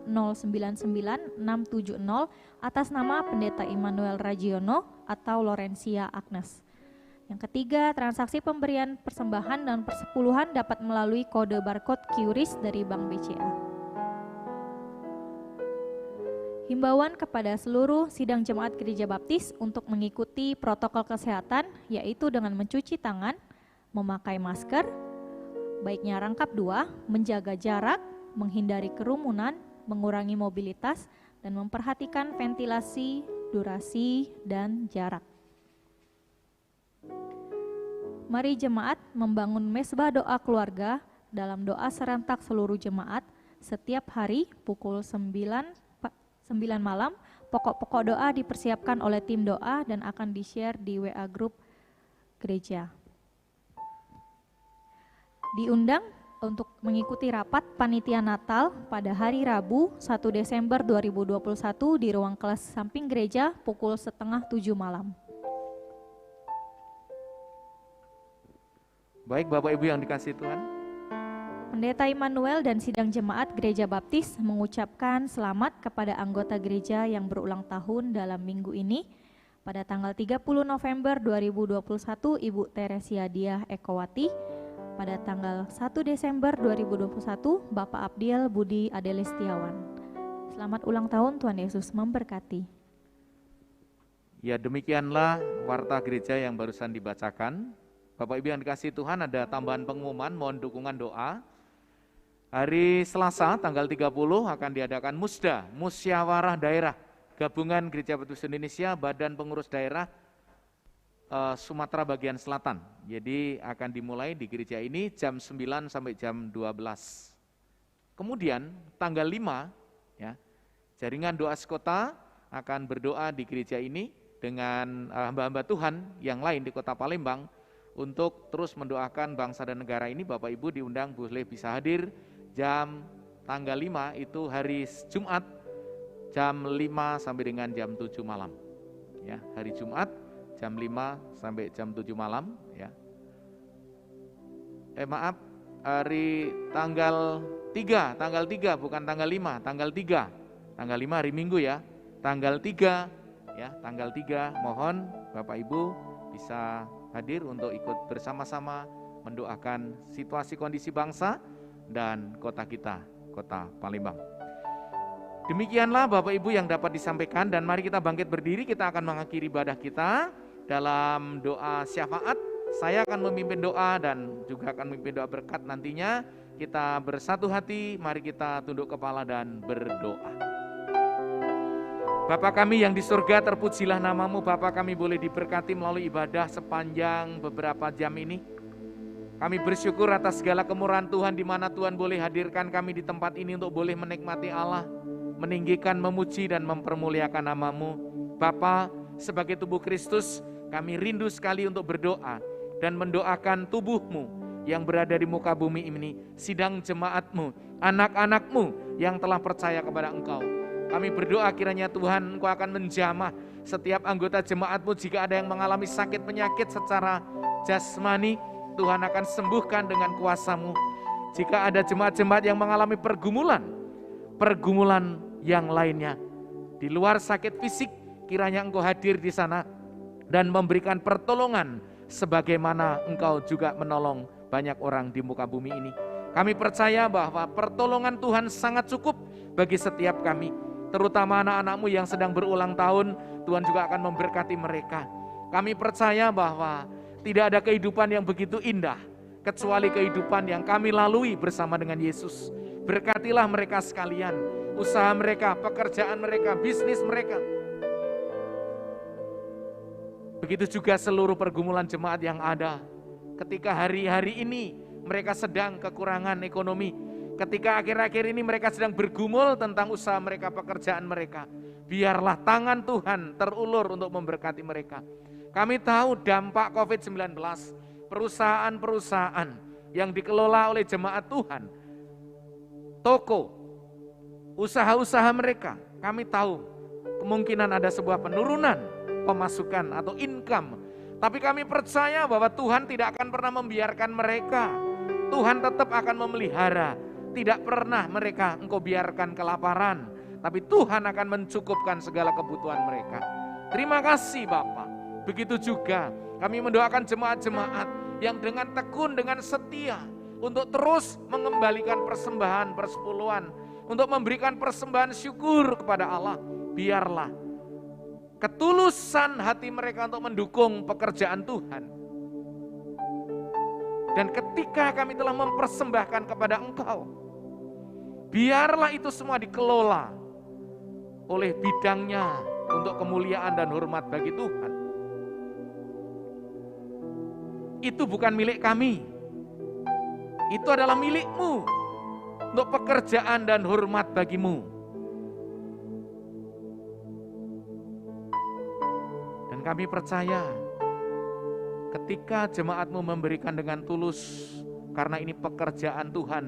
855099670 atas nama Pendeta Immanuel Ragiono atau Lorencia Agnes. Yang ketiga, transaksi pemberian persembahan dan persepuluhan dapat melalui kode barcode QRIS dari Bank BCA. Himbauan kepada seluruh sidang jemaat Gereja Baptis untuk mengikuti protokol kesehatan, yaitu dengan mencuci tangan, memakai masker, baiknya rangkap 2, menjaga jarak, menghindari kerumunan, mengurangi mobilitas, dan memperhatikan ventilasi, durasi, dan jarak. Mari jemaat membangun mesbah doa keluarga dalam doa serentak seluruh jemaat setiap hari pukul 9 malam. Pokok-pokok doa dipersiapkan oleh tim doa dan akan di-share di WA Group Gereja. Diundang untuk mengikuti rapat panitia Natal pada hari Rabu 1 Desember 2021 di ruang kelas samping gereja pukul 6:30 malam.
Baik Bapak Ibu yang dikasihi Tuhan,
Pendeta Immanuel dan sidang jemaat Gereja Baptis mengucapkan selamat kepada anggota gereja yang berulang tahun dalam minggu ini. Pada tanggal 30 November 2021 Ibu Teresia Diah Ekowati. Pada tanggal 1 Desember 2021 Bapak Abdiel Budi Adelestiawan. Selamat ulang tahun, Tuhan Yesus memberkati.
ya demikianlah warta gereja yang barusan dibacakan. Bapak Ibu yang dikasihi Tuhan, ada tambahan pengumuman, mohon dukungan doa. Hari Selasa tanggal 30 akan diadakan Musda, Musyawarah Daerah Gabungan Gereja Baptis Indonesia, Badan Pengurus Daerah Sumatera bagian Selatan. Jadi akan dimulai di gereja ini jam 9 sampai jam 12. Kemudian tanggal 5 ya, jaringan doa sekota akan berdoa di gereja ini dengan hamba-hamba Tuhan yang lain di Kota Palembang untuk terus mendoakan bangsa dan negara ini. Bapak Ibu diundang boleh bisa hadir jam tanggal 5 itu hari Jumat jam 5 sampai dengan jam 7 malam. Ya, hari Jumat jam 5 sampai jam 7 malam ya. Hari tanggal 3 bukan tanggal 5, tanggal 3. Tanggal 5 hari Minggu ya. Tanggal 3 ya, tanggal 3 mohon Bapak Ibu bisa hadir untuk ikut bersama-sama mendoakan situasi kondisi bangsa dan kota kita, Kota Palembang. Demikianlah Bapak Ibu yang dapat disampaikan, dan mari kita bangkit berdiri, kita akan mengakhiri ibadah kita dalam doa syafaat. Saya akan memimpin doa dan juga akan memimpin doa berkat nantinya. Kita bersatu hati, mari kita tunduk kepala dan berdoa. Bapa kami yang di surga, terpujilah namamu. Bapa, kami boleh diberkati melalui ibadah sepanjang beberapa jam ini. Kami bersyukur atas segala kemurahan Tuhan, di mana Tuhan boleh hadirkan kami di tempat ini untuk boleh menikmati Allah, meninggikan, memuji, dan mempermuliakan namamu. Bapa, sebagai tubuh Kristus, kami rindu sekali untuk berdoa dan mendoakan tubuhmu yang berada di muka bumi ini, sidang jemaatmu, anak-anakmu yang telah percaya kepada Engkau. Kami berdoa kiranya Tuhan Engkau akan menjamah setiap anggota jemaatmu. Jika ada yang mengalami sakit penyakit secara jasmani, Tuhan akan sembuhkan dengan kuasa-Mu. Jika ada jemaat-jemaat yang mengalami pergumulan yang lainnya, di luar sakit fisik, kiranya Engkau hadir di sana dan memberikan pertolongan sebagaimana Engkau juga menolong banyak orang di muka bumi ini. Kami percaya bahwa pertolongan Tuhan sangat cukup bagi setiap kami, terutama anak-anak-Mu yang sedang berulang tahun. Tuhan juga akan memberkati mereka. Kami percaya bahwa tidak ada kehidupan yang begitu indah kecuali kehidupan yang kami lalui bersama dengan Yesus. Berkatilah mereka sekalian, usaha mereka, pekerjaan mereka, bisnis mereka. Begitu juga seluruh pergumulan jemaat yang ada. Ketika hari-hari ini mereka sedang kekurangan ekonomi, ketika akhir-akhir ini mereka sedang bergumul tentang usaha mereka, pekerjaan mereka, biarlah tangan Tuhan terulur untuk memberkati mereka. Kami tahu dampak COVID-19, perusahaan-perusahaan yang dikelola oleh jemaat Tuhan, toko, usaha-usaha mereka, kami tahu kemungkinan ada sebuah penurunan pemasukan atau income. Tapi kami percaya bahwa Tuhan tidak akan pernah membiarkan mereka. Tuhan tetap akan memelihara. Tidak pernah mereka Engkau biarkan kelaparan, tapi Tuhan akan mencukupkan segala kebutuhan mereka. Terima kasih Bapa. Begitu juga kami mendoakan jemaat-jemaat yang dengan tekun, dengan setia untuk terus mengembalikan persembahan persepuluhan, untuk memberikan persembahan syukur kepada Allah. biarlah ketulusan hati mereka untuk mendukung pekerjaan Tuhan. Dan ketika kami telah mempersembahkan kepada Engkau, biarlah itu semua dikelola oleh bidangnya untuk kemuliaan dan hormat bagi Tuhan. Itu bukan milik kami, itu adalah milik-Mu untuk pekerjaan dan hormat bagi-Mu. Dan kami percaya ketika jemaat-Mu memberikan dengan tulus karena ini pekerjaan Tuhan,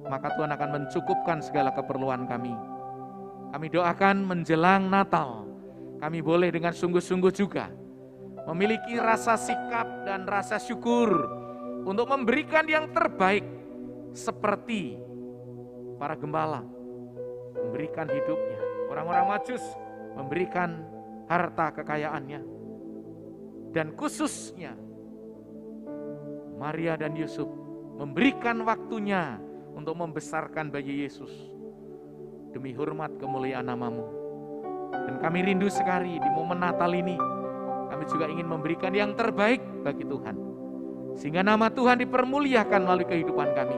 maka Tuhan akan mencukupkan segala keperluan kami. Kami doakan menjelang Natal, kami boleh dengan sungguh-sungguh juga memiliki rasa sikap dan rasa syukur untuk memberikan yang terbaik seperti para gembala memberikan hidupnya, orang-orang Majus memberikan harta kekayaannya, dan khususnya Maria dan Yusuf memberikan waktunya untuk membesarkan bayi Yesus demi hormat kemuliaan nama-Mu. Dan kami rindu sekali di momen Natal ini, kami juga ingin memberikan yang terbaik bagi Tuhan, sehingga nama Tuhan dipermuliakan melalui kehidupan kami.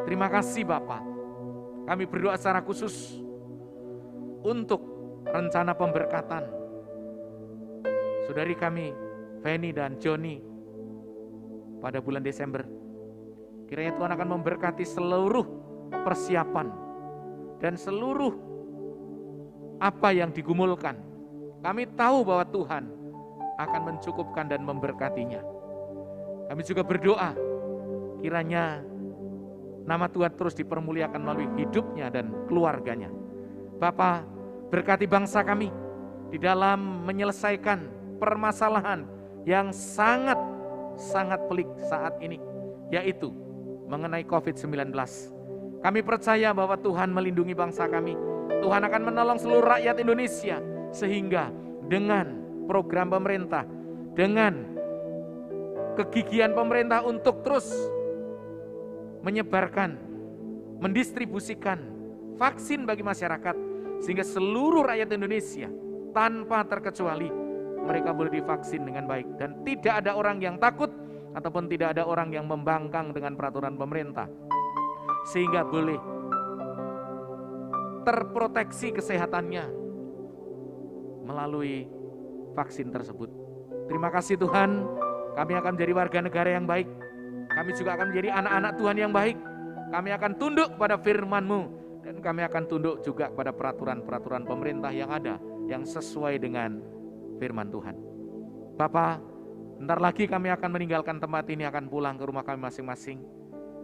Terima kasih Bapa. Kami berdoa secara khusus untuk rencana pemberkatan saudari kami Feni dan Joni pada bulan Desember. Kiranya Tuhan akan memberkati seluruh persiapan dan seluruh apa yang digumulkan. Kami tahu bahwa Tuhan akan mencukupkan dan memberkatinya. Kami juga berdoa kiranya nama Tuhan terus dipermuliakan melalui hidupnya dan keluarganya. Bapa, berkati bangsa kami di dalam menyelesaikan permasalahan yang sangat pelik saat ini, yaitu mengenai COVID-19. Kami percaya bahwa Tuhan melindungi bangsa kami. Tuhan akan menolong seluruh rakyat Indonesia, sehingga dengan program pemerintah, dengan kegigihan pemerintah untuk terus menyebarkan, mendistribusikan vaksin bagi masyarakat, sehingga seluruh rakyat Indonesia tanpa terkecuali mereka boleh divaksin dengan baik, dan tidak ada orang yang takut ataupun tidak ada orang yang membangkang dengan peraturan pemerintah, sehingga boleh terproteksi kesehatannya melalui vaksin tersebut. Terima kasih Tuhan, kami akan menjadi warga negara yang baik, kami juga akan menjadi anak-anak Tuhan yang baik, kami akan tunduk pada firman-Mu, dan kami akan tunduk juga pada peraturan-peraturan pemerintah yang ada, yang sesuai dengan firman Tuhan. Bapa, bentar lagi kami akan meninggalkan tempat ini, akan pulang ke rumah kami masing-masing.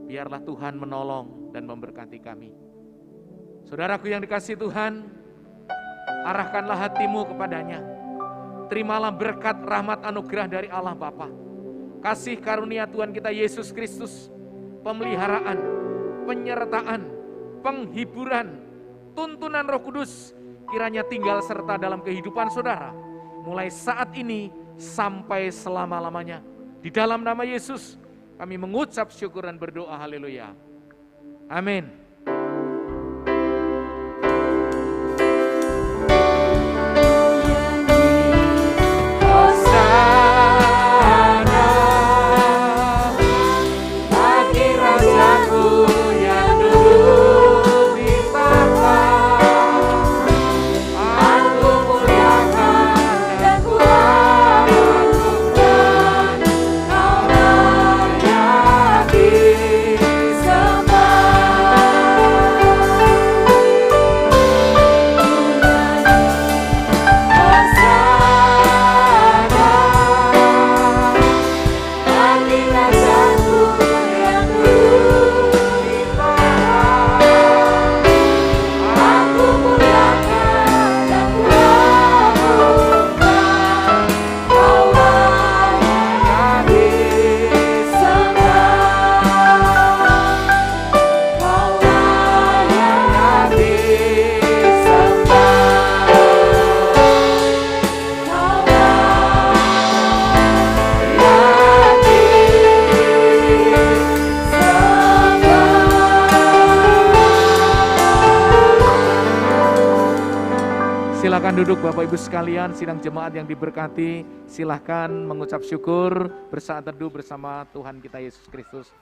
Biarlah Tuhan menolong dan memberkati kami. Saudaraku yang dikasihi Tuhan, arahkanlah hatimu kepadanya. Terimalah berkat rahmat anugerah dari Allah Bapa, kasih karunia Tuhan kita Yesus Kristus, pemeliharaan, penyertaan, penghiburan, tuntunan Roh Kudus kiranya tinggal serta dalam kehidupan saudara, mulai saat ini sampai selama-lamanya. Di dalam nama Yesus kami mengucap syukur dan berdoa, haleluya. Amin.
Sembah
Silahkan duduk Bapak Ibu sekalian, sidang jemaat yang diberkati. Silahkan mengucap syukur bersaat teduh bersama Tuhan kita Yesus Kristus.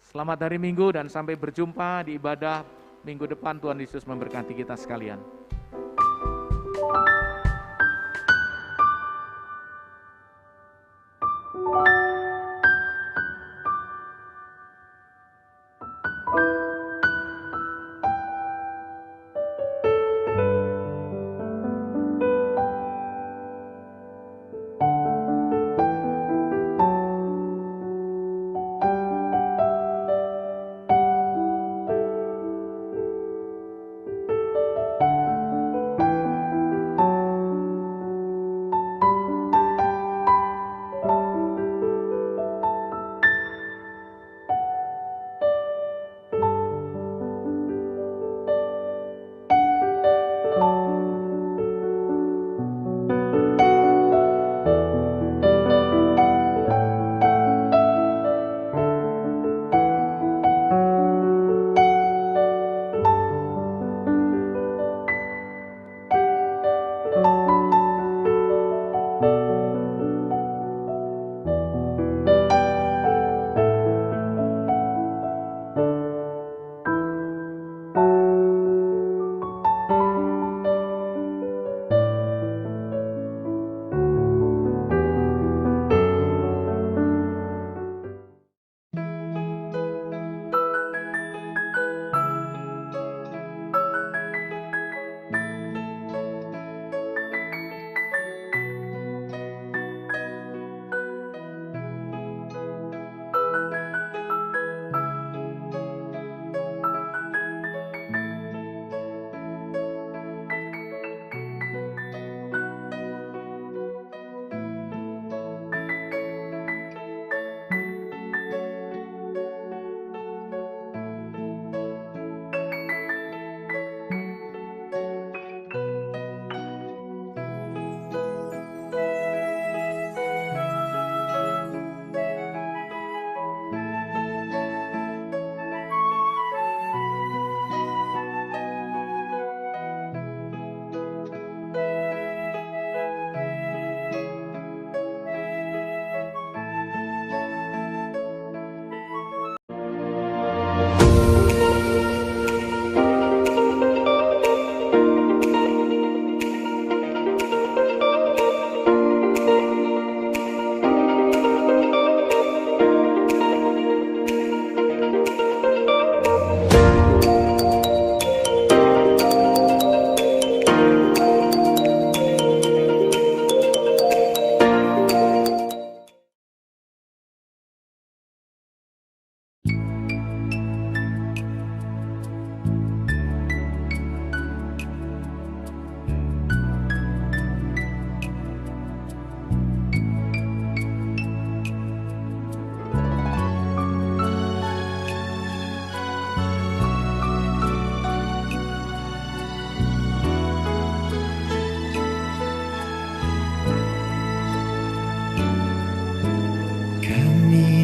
Selamat hari Minggu dan sampai berjumpa di ibadah minggu depan. Tuhan Yesus memberkati kita sekalian.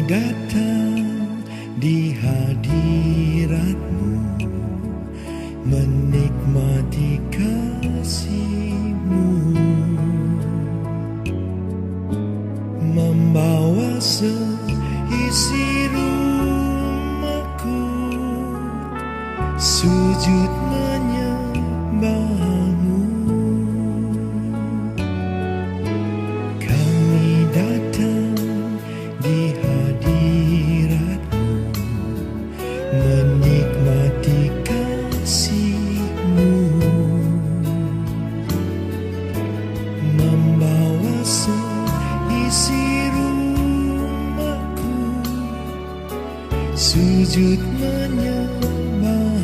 datang di hadirat-Mu, menikmati kasih-Mu, membawa seisi rumahku, sujud menyembah-Mu. Kami datang di hadirat-Mu, menikmati kasih-Mu, membawa seisi rumahku, sujud menyembah.